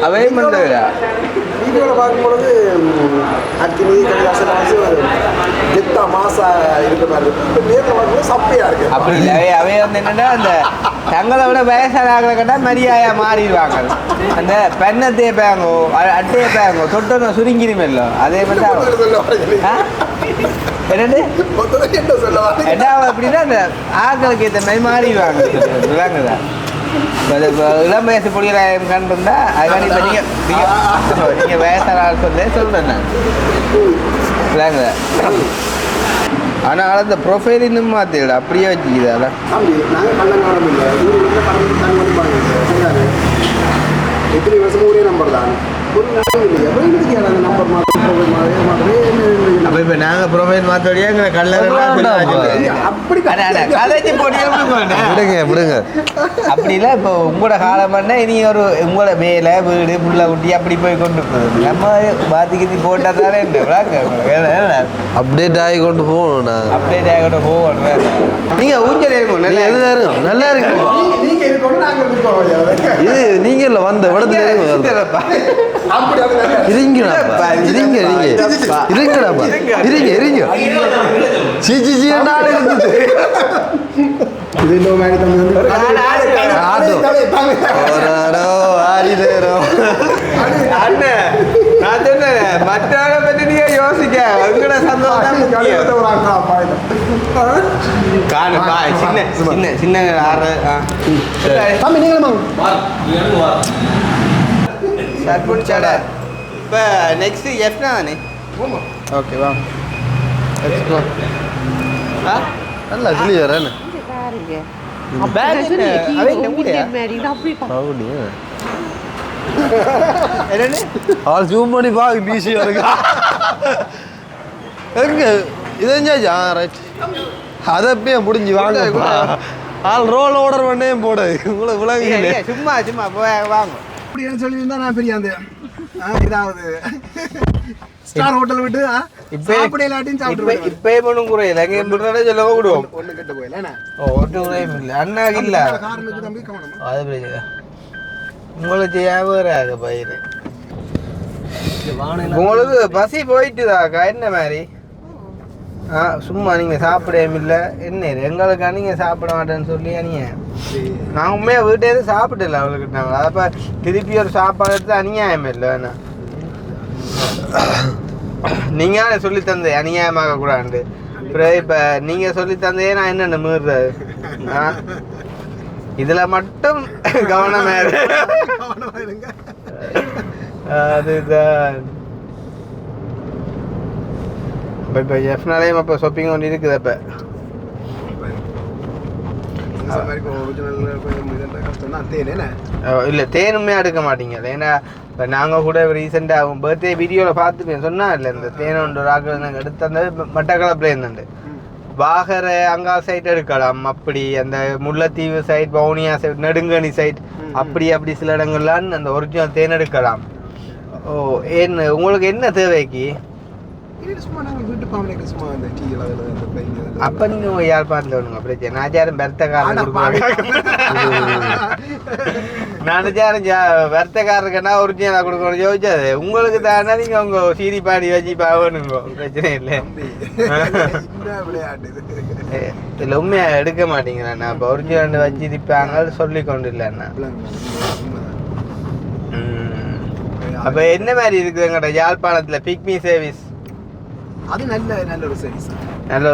அவையும் பண்ணுறா வீடியோவில் பார்க்கும்பொழுது அக்னி கலிதாசன் கெத்தா மாசா இருக்கிற மாதிரி இப்போ நேரில் பார்க்கும்போது சப்பையாக இருக்குது அப்படி இல்லை அவை வந்து என்னென்னா அந்த தங்களை விட வயசான ஆகிறக்கட்டா மரியாதையா மாறிடுவாங்க அந்த பெண்ணை தேய்ப்பாங்கோ அட்டையை பேங்கோ தொட்டோன்னு சுருங்கிருமில்ல அதே மாதிரி தான் என்னது என்ன அப்படின்னா அந்த ஆக்களுக்கு ஏற்ற மாதிரி மாறிடுவாங்க விளங்குதா இளம் வயசு புள்ளிகளாயம் கண்டிருந்தா அதுக்காக இப்போ நீங்கள் வயசான ஆள் சொல்கிறேன் நான் இல்லைங்க. ஆனால் அந்த ப்ரொஃபைல் இன்னும் மாற்றிட அப்படியே வச்சுக்கிதால தம்பி நாங்கள் கள்ளங்காலம் இல்லை படம் வந்து எத்தனை வருஷம் ஒரே நம்பர் தான் ஒரு நம்பர் இல்லையா அப்புறம் அந்த நம்பர் அப்போ இப்போ நாங்கள் ப்ரொஃபைல் மாற்றோடையே எங்களை அப்படி கதைச்சி போட்டியே விடுங்க அப்படி இல்லை இப்போ உங்களோட காலம் பண்ணால் இனி ஒரு உங்களோட வேலை வீடு புள்ள குட்டி அப்படி போய் கொண்டு போகுது நம்ம பாத்திக்கித்தி போட்டால் தானே என்ன அப்டேட் ஆகி கொண்டு போகணும் நான் அப்டேட் ஆகிட்ட போகணும். நீங்கள் ஊஞ்சல் இருக்கும் நல்லா இருக்கு நீங்க இருக்கணும் நாங்கள் இருக்கோம் இது நீங்க இல்ல வந்த இடத்துல அப்படி இருங்கடாப்பா இருங்க சீச்சி இருந்தது இது இன்னும் மாதிரி தம்பி வந்து அண்ணன் நான் சொன்னேன் மற்றவரை பற்றி நீங்க யோசிக்க உங்களோட சந்தோஷம் சின்ன சின்ன ஆறு தம்பி நீங்களும் சட்புடிச்சாடா இப்போ நெக்ஸ்ட் எஃப்னா தானே ஓகே வா நல்லா கிளியர் ஜூம் பண்ணி பாக்கு பிசியா இருக்கு எங்க இது ரைட் அதை எப்பயே முடிஞ்சு வாங்க ஆள் ரோல் ஆர்டர் பண்ணே போட உங்களை விளங்க சும்மா சும்மா வாங்க அப்படின்னு சொல்லியிருந்தா நான் பெரிய அந்த இதாவது ஸ்டார் ஹோட்டல் விட்டு இப்ப இப்பயே ஒன்றும் குறையில எங்க விடுறதே சொல்ல விடுவோம் ஒண்ணு கெட்டு போயில ஒன்றும் குறையும் இல்லை அண்ணாக்கு இல்ல அது பிரச்சனை உங்களுக்கு வியாபாரம் பயிர் உங்களுக்கு பசி போயிட்டுதாக்கா என்ன மாதிரி சும்மா நீங்கள் சாப்பிடவும் இல்லை என்ன எங்களுக்கா நீங்கள் சாப்பிட மாட்டேன்னு சொல்லி நீங்கள் நான் உண்மையாக வீட்டே எதுவும் சாப்பிடல அவளுக்கிட்டாங்க அப்போ திருப்பி ஒரு சாப்பாடு எடுத்து அநியாயம் இல்லை வேணா நீங்கள் சொல்லி தந்தே அநியாயமாக கூடாது அப்புறம் இப்போ நீங்கள் சொல்லி தந்தே நான் என்னென்ன மீறுறது இதில் மட்டும் கவனமாக அதுதான் இப்போ எஃப்னாலேயும் இப்போ ஷாப்பிங் ஒன்று இருக்குது இப்போ இல்லை தேனுமே எடுக்க மாட்டீங்க ஏன்னா இப்போ நாங்கள் கூட ரீசெண்டாக பர்த்டே வீடியோவில் பார்த்துப்பேன் சொன்னால் இல்லை இந்த தேனை ஒன்று ராக்கள் நாங்கள் எடுத்து அந்த மட்டக்களப்பில் இருந்துண்டு வாகரை அங்கா சைட் எடுக்கலாம் அப்படி அந்த Mullaitivu side Vavuniya side Nedunkerny side அப்படி சில இடங்கள்லாம் அந்த ஒரிஜினல் தேன் எடுக்கலாம். ஓ என்ன உங்களுக்கு என்ன தேவைக்கு அப்ப நீங்க யாழ்ப்பாணத்துல வேணுங்க பிரச்சனை நாச்சாரும் பெருத்தக்காரன் நானுச்சாரும் பெருத்தக்காரருக்குன்னா ஒரிஜினலா கொடுக்கணும் யோசிச்சது உங்களுக்கு தானே நீங்க உங்க சீரி பாடி வச்சு பாவணுங்க பிரச்சனை இல்லை இல்ல உண்மையா எடுக்க மாட்டீங்களா இப்போ ஒரிஜினல் வச்சு இருப்பாங்க சொல்லி கொண்டு இல்லைண்ணா. அப்ப என்ன மாதிரி இருக்குது எங்கள்கிட்ட யாழ்ப்பாணத்துல பிக்மி சர்வீஸ் அது நல்ல ஒரு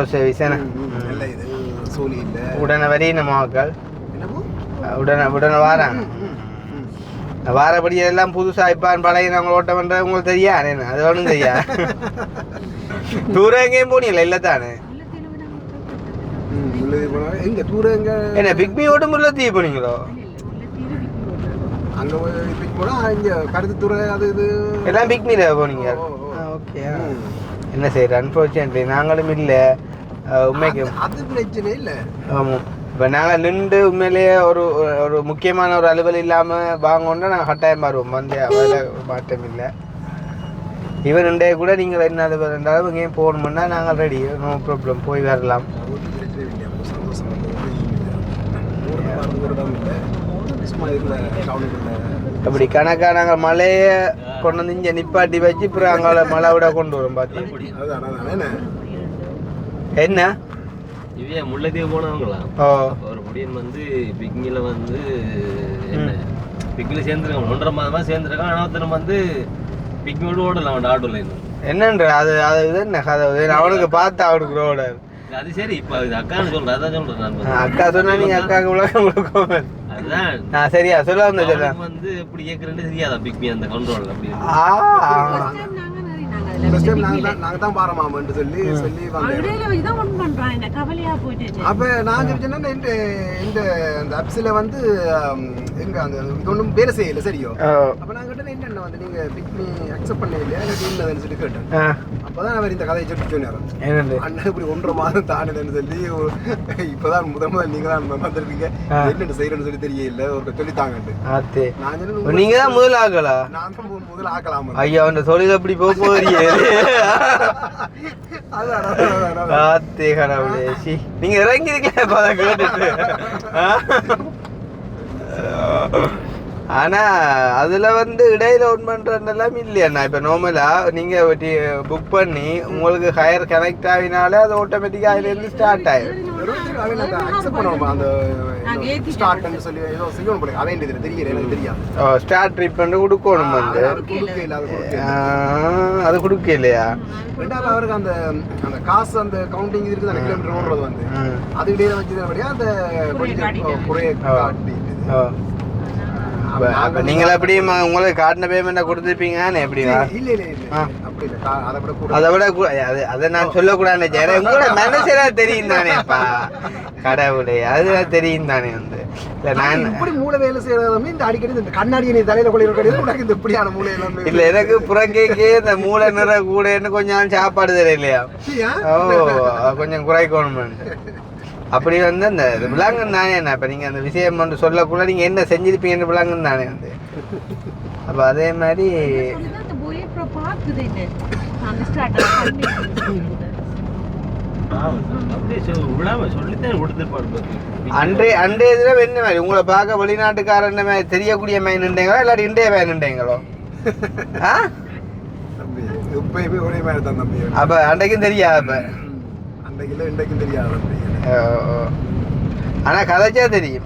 சர்வீஸ் நல்ல இது சோலி இல்ல உடனே வரி நம்ம மக்கள் உடனே வாராங்க வாரபடி எல்லாம் புதுசா இப்பான் பழையவங்க ஓட்ட பண்ற உங்களுக்கு தெரியா அது ஒன்றும் தெரியா தூரம் எங்கேயும் போனீங்களா இல்ல தானே என்ன பிக்மி ஓட்டு முல்லைத்தீவு போனீங்களோ அங்க போனா இங்க கருத்துத்துறை அது இது எல்லாம் பிக்மில போனீங்க. ஓகே என்ன செய்யற அன்ஃபார்ச்சுனேட்லி நாங்களும் இல்லை உண்மைக்கு அது பிரச்சனை இல்லை. ஆமாம் இப்போ நாங்கள் நின்று உண்மையிலேயே ஒரு முக்கியமான ஒரு அலுவல் இல்லாமல் வாங்கணுன்னா நாங்கள் கட்டாயம் வருவோம் வந்து வேலை மாற்றம் இல்லை. இவன் ரெண்டே கூட நீங்கள் என்ன அலுவல் இருந்தாலும் இங்கேயும் போகணுமுன்னா நாங்கள் ரெடி நோ ப்ராப்ளம் போய் வரலாம். அப்படி கணக்கா நாங்கள் மழையை கொண்டு வந்து இங்கே நிப்பாட்டி வச்சு அப்புறம் அங்கே மழை விட கொண்டு வரும் பார்த்து என்ன இவையா முல்லைத்தீவு போனவங்களா ஒரு முடியன் வந்து பிக்மில வந்து என்ன பிக்மில சேர்ந்துருக்காங்க 1.5 மாதமா சேர்ந்துருக்காங்க. ஆனால் வந்து பிக்மியோடு ஓடலாம் அவன் ஆட்டோல இன்னும் என்னன்ற அது இது என்ன கதை அவனுக்கு பார்த்து அவனுக்கு ரோட அது சரி இப்ப அக்கான்னு சொல்றேன் அதான் சொல்றேன் நான் அக்கா சொன்னா நீங்க அக்காவுக்கு உலகம் கொடுக்கோமே. அதுதான் சரியா சொல்ல வந்து சொல்றேன் வந்து எப்படி கேட்கறேன்னு தெரியாதா பிக்மி அந்த கண்ட்ரோல் அப்படி ஃபர்ஸ்ட் டைம் நாங்க தான் பாரமாமன்னு சொல்லி வந்தேன். அப்ப நான் சொன்னேன்னா இந்த அந்த ஆப்ஸ்ல வந்து எங்க அந்த இது ஒன்றும் வேலை செய்யல சரியோ. அப்ப நான் கேட்டேன் என்ன வந்து நீங்க பிக்மி அக்செப்ட் பண்ண இல்லையா எனக்கு இல்லைன்னு சொல்லி கேட்டேன். அப்பதான் அவர் இந்த கதையை சொல்லி சொன்னார். அண்ணன் இப்படி 1.5 மாதம் தானேன்னு சொல்லி இப்பதான் முதல் நீங்க தான் வந்துருக்கீங்க என்னென்ன செய்யறேன்னு சொல்லி தெரியல ஒரு சொல்லித்தாங்கட்டு. நான் சொன்னேன் நீங்க தான் முதல் ஆகலா? நான் தான் முதல் ஆக்கலாம். ஐயா அந்த தொழில் அப்படி போறீங்க. நீங்க இறங்கிருக்கல கேட்டுட்டு. ஆனா அதுல வந்து இடையில ஒன் பண்றதெல்லாம் இல்லையா? இப்ப நார்மலா நீங்க புக் பண்ணி உங்களுக்கு ஹையர் கனெக்ட் ஆகினாலே அது ஆட்டோமேட்டிக்கா அதுல இருந்து ஸ்டார்ட் ஆயிடும். ஸ்டார்ட் ட்ரிப் பண்ணி கொடுக்கணும் வந்து அது கொடுக்க இல்லையா? அவருக்கு அந்த அந்த காசு அந்த கவுண்டிங் இருக்குது அந்த கிலோமீட்டர் ஓடுறது வந்து அது இடையில வச்சதுபடியா அந்த கொஞ்சம் குறைய காட்டி. நீங்க அப்படி உங்களுக்கு காட்டின பேமெண்ட கொடுத்துருப்பீங்க எப்படின்னா? அதை விட அதை நான் சொல்லக்கூடாது. உங்களோட மனசுல தெரியும் தானேப்பா கடவுளே, அதுதான் தெரியும் தானே வந்து. நான் இப்படி மூளை வேலை செய்யறதுமே இந்த அடிக்கடி இந்த கண்ணாடி தலையில கொள்ளையில உனக்கு இந்த இப்படியான மூளை எல்லாமே இல்ல. எனக்கு புறக்கேக்கே இந்த மூளை நிற கூடன்னு கொஞ்சம் சாப்பாடு தெரியலையா? கொஞ்சம் குறைக்கணும். அப்படி வந்து அந்த விளாங்கன்னு தானே என்ன இப்போ நீங்கள் அந்த விஷயம் வந்து சொல்லக்குள்ள நீங்கள் என்ன செஞ்சிருப்பீங்கன்னு விளாங்கன்னு தானே வந்து. அப்போ அதே மாதிரி அன்றைய இதில் என்ன மாதிரி உங்களை பார்க்க வெளிநாட்டுக்காரன் மாதிரி தெரியக்கூடிய மைனுண்டீங்களோ இல்லாட்டி இண்டிய மைனுண்டீங்களோ? எப்பயுமே ஒரே மாதிரி தான் தம்பி. அப்போ அன்றைக்கும் தெரியாது. அப்போ அன்றைக்கு இன்றைக்கும் தெரியாது. ஆனா கதைச்சா தெரியும்.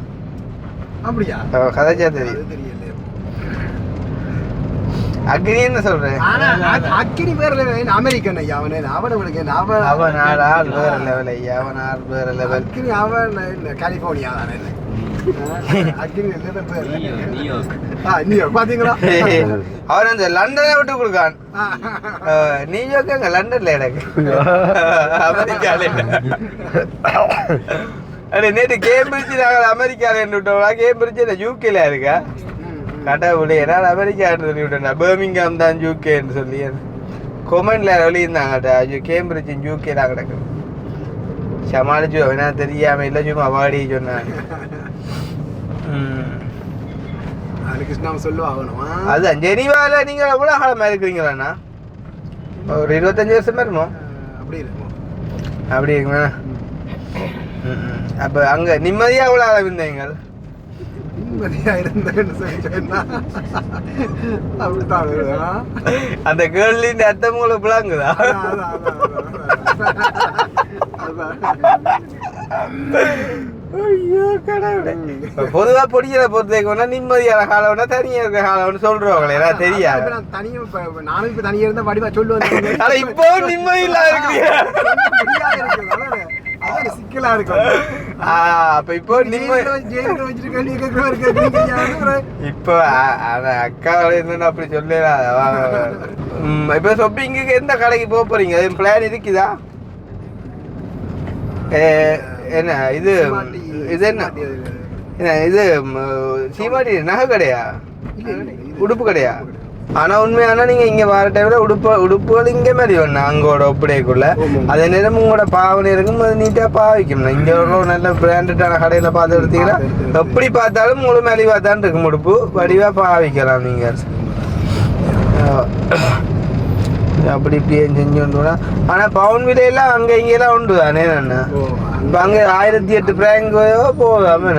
அப்படியா? கதைச்சா தெரியும். அக்னி என்ன சொல்றேன்? அக்னி வேற லெவல். அமெரிக்கன் ஐயா அவனே அவனுக்கு அவன் ஆள் வேற லெவல் ஐயா. அவன் ஆள் வேற லெவல். அக்னி அவன் கலிபோர்னியா தானே. அக்னி நியூயார்க் பாத்தீங்களா? அவன் அந்த லண்டனை விட்டு கொடுக்கான். நியூயார்க் அங்க லண்டன்ல எனக்கு அமெரிக்கால நேற்று கேம்பிரிட்ஜ் நாங்கள் அமெரிக்கால விட்டோம்னா கேம்பிரிட்ஜ் இந்த யூகேல இருக்கா கடவுளே. நான் அமெரிக்கா சொல்லி விட்டேன். பர்மிங்ஹாம் தான் யூகேன்னு சொல்லி கொமெண்ட்ல வெளியிருந்தாங்க. கேம்பிரிட்ஜ் யூகே தான் கிடக்கு. சமாளிச்சு வேணா தெரியாம இல்லை சும்மா வாடி சொன்னாங்க. அதுதான் ஜெனீவால நீங்க எவ்வளவு காலமா இருக்கிறீங்களாண்ணா? ஒரு 25 வருஷமா இருக்குமோ? அப்படி இருக்குமா? அப்ப அங்க நிம்மதியா எவ்வளவு அளவு இருந்தீங்க? அந்த கேர்ளின் அர்த்தம் உங்களுக்கு பிளாங்குதா? பொதுவா பொடியில பொறுத்தேக்கா நிம்மதியான காலம்னா தனியா இருக்க காலம்னு சொல்றவங்களே எனக்கு தெரியாது. நானும் இப்ப தனியா இருந்தா வடிவா சொல்லுவேன். ஆனா இப்போ நிம்மதி இல்லாத இருக்கிறீங்க. சிக்கலா இருக்கும். அப்ப இப்போ இப்போ அக்கா என்னன்னு அப்படி சொல்லலாம். இப்ப ஷாப்பிங்க்கு எந்த கடைக்கு போக போறீங்க? பிளான் இருக்குதா? என்ன இது இது என்ன இது சீமாட்டி நகை கடையா உடுப்பு கடையா? ஆனா உண்மையானா நீங்க இங்க வர டைம்ல உடுப்புகள் இங்க மாதிரி வேணும் அங்கோட ஒப்படைக்குள்ள. அதே நேரம் உங்களோட பாவனை இருக்கும் அது நீட்டா பாவிக்கும். இங்க ஒரு நல்ல பிராண்டடான கடையில பார்த்து எடுத்தீங்கன்னா எப்படி பார்த்தாலும் முழு மலிவா தான் இருக்கும். உடுப்பு வடிவா பாவிக்கலாம் நீங்க. அப்படி இப்படி செஞ்சு. ஆனா பவுன் விலையெல்லாம் அங்க இங்கெல்லாம் உண்டு தானே. இப்ப அங்க 1008 பிராங்கோ போதாம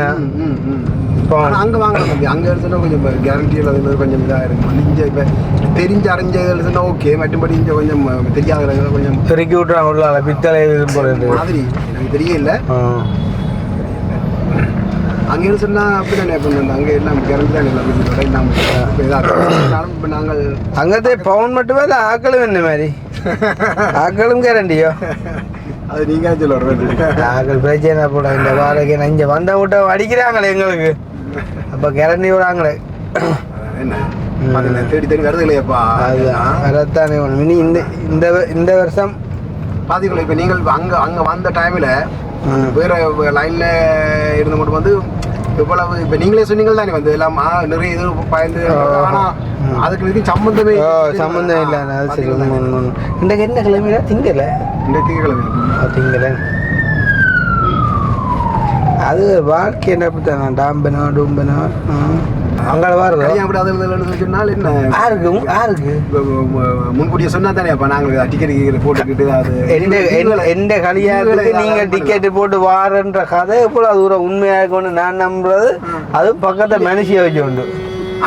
அங்க வாங்கலாம். அங்க எடுத்தா கொஞ்சம் கேரண்டியில் அது மாதிரி கொஞ்சம் இதாக இருக்கும். இங்கே இப்போ தெரிஞ்ச அறிஞ்சது சொன்னா ஓகே. மற்றபடி இங்கே கொஞ்சம் தெரியாத கொஞ்சம் இறக்கி விட்றாங்க உள்ள பித்தளை மாதிரி எனக்கு தெரியல. அங்கே சொன்னா அப்படி தானே பண்ண அங்கே எல்லாம் கேரண்டி தான் எல்லாம் இப்போ நாங்கள் அங்கே பவுன் மட்டுமே இல்லை ஆக்களும் என்ன மாதிரி ஆக்களும் கேரண்டியோ அது நீங்க சொல்லுவாங்க நாங்கள் பிரச்சனை போட இந்த வாடகை இங்கே வந்த விட்ட அடிக்கிறாங்களே எங்களுக்கு அப்போ கிளம்பி விடாங்களே என்ன தேடி தேடி வருது இல்லையாப்பா அதுதான் வரத்தானே ஒன்று இனி இந்த வருஷம் பாத்தீங்களா இப்போ நீங்கள் அங்கே வந்த டைமில் வேற லைனில் இருந்து கொண்டு வந்து இவ்வளவு இப்போ நீங்களே சொன்னீங்க தானே வந்து எல்லாம் நிறைய இது பயந்து ஆனால் அதுக்கு இதுக்கு சம்மந்தமே இல்லை அது சரி இன்றைக்கு என்ன கிழமையா திங்கல இந்த திங்கக்கிழமை அது வாழ்க்கை என்ன தான் டாம்பனா டூம்பனா அங்கே சொன்னால் என்ன யாருக்கு முன்கூட்டியே சொன்னா தானே அப்போ நாங்கள் டிக்கெட் போட்டுக்கிட்டு அது எந்த கல்யாணத்துக்கு நீங்கள் டிக்கெட்டு போட்டு வாரன்ற கதை எப்போ தூரம் உண்மையாக இருக்கும்னு நான் நம்புறது அதுவும் பக்கத்தை மனுஷியை வச்சு உண்டு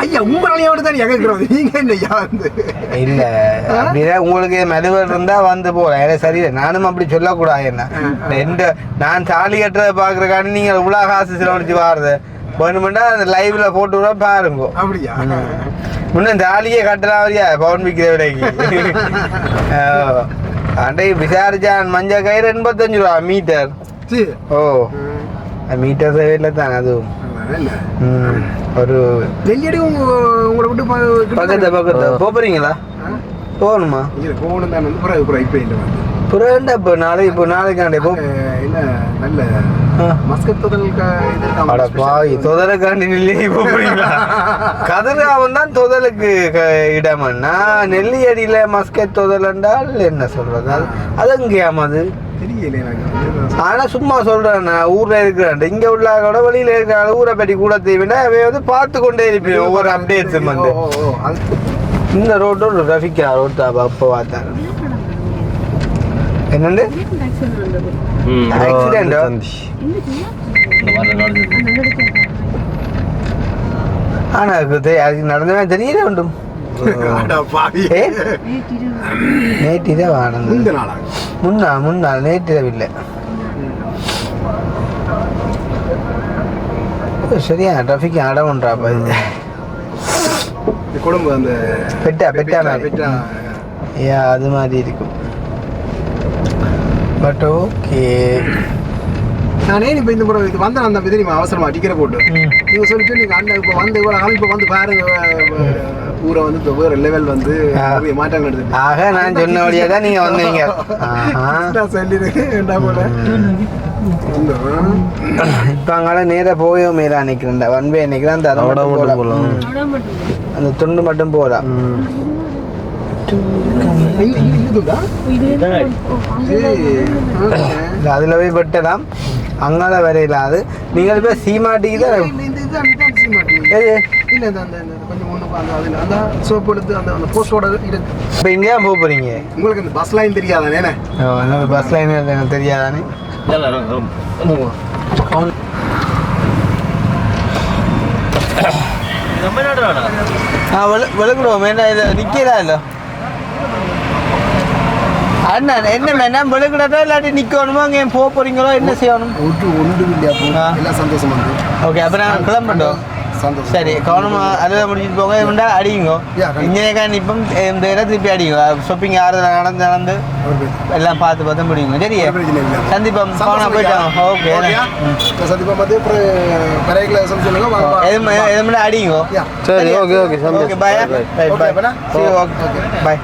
ஐயா உங்களாலையோடு தான் கேட்குறோம் நீங்க என்னையா வந்து இல்லை அப்படின்னா உங்களுக்கு மெதுவாக இருந்தால் வந்து போகிறேன் சரியில்லை நானும் அப்படி சொல்லக்கூடாது என்ன நான் தாலி கட்டுறதை பார்க்குறக்காண்டி நீங்கள் இவ்வளோ காசு செலவழிச்சு வாருது வேணுமெண்டா அந்த லைவ்ல போட்டு விட பாருங்க அப்படியா முன்ன தாலியே கட்டலாவரியா பவுன் விற்கிற விலைக்கு அன்றைக்கு விசாரிச்சான் மஞ்சள் கயிறு 85 ரூபா மீட்டர் ஓ மீட்டர் சேவையில் தான் அதுவும் ஒரு நெல்லியடி உங்களை விட்டு பக்கத்தை போறீங்களா போகணுமா போகணும் தான் வந்து இப்போ இல்லை புறண்டா இப்போ நாளைக்காண்டே போ என்ன நல்ல மஸ்கட் தொதலுக்காண்டி நெல்லியடி போறீங்களா கதிராவன் தான் தொதலுக்கு இடமன்னா நெல்லியடியில மஸ்கட் தொதல் என்றால் என்ன சொல்றது அது எங்கேயாம அது ஆனா சும்மா சொல்றேன் ஊர்ல இருக்கிறேன் இங்க உள்ள கூட வெளியில இருக்கிற ஊரை பற்றி கூட தேவைன்னா வந்து பார்த்து கொண்டே இருப்பேன் ஒவ்வொரு அப்டேட்ஸ் வந்து இந்த ரோட்டோட ரஃபிகா ரோட் தான் அப்போ பார்த்தாரு என்னண்டு ஆக்சிடென்ட் ஆனா அதுக்கு நடந்தவே தெரியல உண்டும் நேற்றிரவு ஆனது முன்னாள் நேற்றிரவில்லை சரியா டிராஃபிக் அடம் ஒன்றாப்பா இது குடும்ப அந்த பெட்டா ஐயா அது மாதிரி இருக்கும் பட் ஓகே நானே இப்போ இந்த முறை இது வந்தேன் அந்த தெரியுமா அவசரமா டிக்கெட் போட்டு நீங்கள் சொல்லிட்டு நீங்கள் அண்ணன் இப்போ வந்து இவ்வளோ நாள் இப்போ வந்து பாருங்க ஊரை வந்து இப்போ வேறு லெவல் வந்து மாற்றம் எடுத்து ஆக நான் சொன்ன வழியாக தான் நீங்கள் வந்தீங்க சொல்லிடுங்க என்ன போல இப்போ அங்கால நேராக போயோ மேலே நிற்கிறேன் ஒன் வே நிற்கிறேன் அந்த அதை போகலாம் அந்த துண்டு மட்டும் போகலாம் அதில் போய் விட்டலாம் அங்கால வரையில அது நீங்கள் இப்போ சீமாட்டிக்கு தான் இப்போ இங்கே போக போகிறீங்க உங்களுக்கு இந்த பஸ் லைன் தெரியாதானே பஸ் லைன் எனக்கு தெரியாதானே விழுக்கிடுவோம் என்ன இதை நிற்கிறா இல்லை அண்ணா என்ன விழுக்கிடட்டோ இல்லாட்டி நிற்கணுமோ அங்கே போக போகிறீங்களோ என்ன செய்யணும் ஒன்றும் இல்லையா எல்லாம் சந்தோஷமா ஓகே அப்போ நான் கிளம்பிட்டோம் சரி கவனமாக அதில் முடிச்சுட்டு போங்க வேண்டா அடிங்க இங்கே நிற்போம் இந்த இடம் திருப்பி அடிங்க ஷாப்பிங் ஆறுதல் நடந்து எல்லாம் பார்த்து முடியுங்க சரி சந்திப்போம் கவனம் போயிட்டாங்க ஓகே சந்திப்பா பார்த்து எது அடிங்க சரி ஓகே ஓகே ஓகே பாய் பாய் பாய்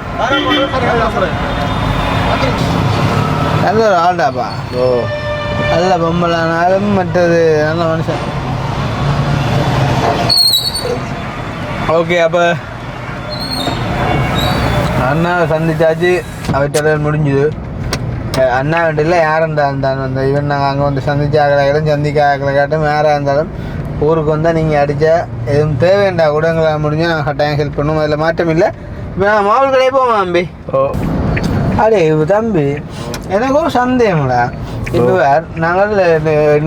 நல்ல ஒரு ஆள்டாப்பா ஓ நல்ல பொம்பளானாலும் மற்றது நல்ல மனுஷன் ஓகே அப்போ அண்ணா சந்திச்சாச்சு அவற்ற முடிஞ்சுது அண்ணா வீட்டில் யார் இருந்தாலும் அந்த ஈவன் நாங்கள் அங்கே வந்து சந்திச்சாக்களும் சந்திக்காக்களை காட்டும் யாராக இருந்தாலும் ஊருக்கு வந்தால் நீங்கள் அடித்தா எதுவும் தேவைண்டா கூட எங்களை முடிஞ்சால் நாங்கள் கட்டாயம் ஹெல்ப் பண்ணுவோம் அதில் மாற்றம் இல்லை இப்போ நாங்கள் மாவல் கடையே போவோம் தம்பி ஓ அடே தம்பி எனக்கு ஒரு சந்தேகங்களா இப்போ நாங்கள்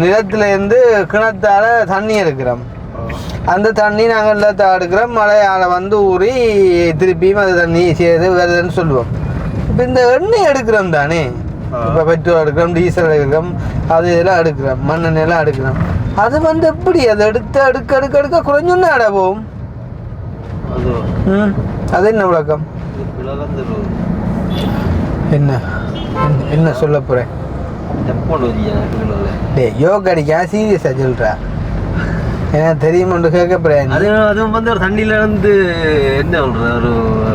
நிலத்துலேருந்து கிணத்தால் தண்ணி எடுக்கிறோம் அந்த தண்ணி நாங்கள் எல்லாத்த எடுக்கிறோம் மழையால் வந்து ஊறி திருப்பியும் அது தண்ணி செய்து வருதுன்னு சொல்லுவோம் இப்போ இந்த எண்ணெய் எடுக்கிறோம் தானே இப்போ பெட்ரோல் எடுக்கிறோம் டீசல் எடுக்கிறோம் அது இதெல்லாம் எடுக்கிறோம் மண்ணெண்ணெயெல்லாம் எடுக்கிறோம் அது வந்து எப்படி அதை எடுக்க குறைஞ்சொன்னு அட போகும் அது என்ன விளக்கம் என்ன சொல்ல போகிறேன் எப்போன்னு வச்சியா டேய் யோகா அடிக்கா சீரியஸாக சொல்கிறா ஏன்னா தெரியுமான்னு கேட்க போகிறேன் அதுவும் வந்து ஒரு தண்ணியில வந்து என்ன சொல்ற ஒரு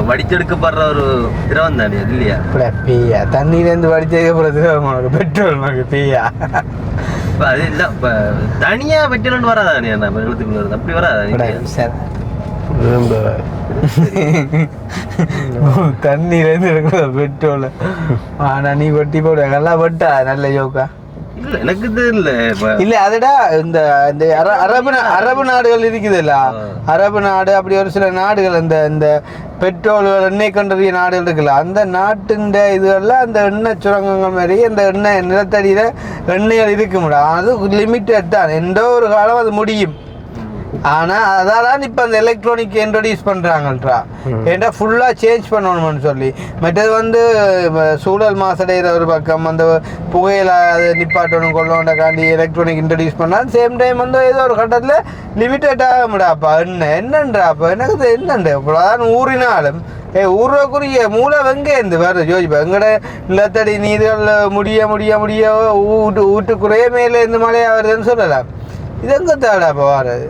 வடிச்செடுக்கப்படுற ஒரு திரவம் தானே அது இல்லையா? இப்படா பேயா தண்ணியிலேருந்து வடிச்சதுக்கப்புறம் திரவம் உனக்கு பெட்ரோல் உனக்கு பேயா இப்போ அது இல்லை இப்போ தனியாக பெட்ரோல்னு வராதானே நம்ம எழுத்துக்குள்ள இருந்து அப்படி வராதா? சார் தண்ணியிலேருந்து இருக்கிற பெட்ரோல் ஆனால் நீ வெட்டி போடுவ நல்லா வெட்டா நல்ல யோகா இல்லை எனக்கு தெரியல இல்ல அதடா இந்த இந்த அரபு நாடுகள் இருக்குதுல்ல அரபு நாடு அப்படி ஒரு சில நாடுகள் இந்த பெட்ரோல் எண்ணெய் கண்டறிய நாடுகள் இருக்குல்ல அந்த நாட்டின் இதுகளில் அந்த எண்ணெய் சுரங்கங்கள் மாதிரி அந்த எண்ணெய் நிலத்தடியில எண்ணெய்கள் இருக்க முடியும் அது லிமிட்டட் தான் எந்த ஒரு காலம் அது முடியும் ஆனா அதான் இப்ப அந்த எலக்ட்ரானிக் இன்ட்ரோடியூஸ் பண்றாங்கன்றா ஏன்னா ஃபுல்லா சேஞ்ச் பண்ணணும்னு சொல்லி மற்றது வந்து சூழல் மாசடைகிற ஒரு பக்கம் அந்த புகையில அதை நிப்பாட்டணும் கொள்ளோண்டக்காண்டி எலக்ட்ரானிக் இன்ட்ரோடியூஸ் பண்ணா சேம் டைம் வந்து ஏதோ ஒரு கட்டத்துல லிமிட்டட் ஆக முடியாப்பா என்னன்றாப்பா எனக்கு என்னண்டு இவ்வளோதான் ஊறினாலும் ஊர்றக்குரிய மூளை வெங்க இருந்து வேறு யோசிப்பா எங்கட நிலத்தடி நீர்கள் முடிய வீட்டுக்குறைய மேலே இருந்து மழையா வருதுன்னு சொல்லலாம் இது எங்க தேடாப்பா வர்றது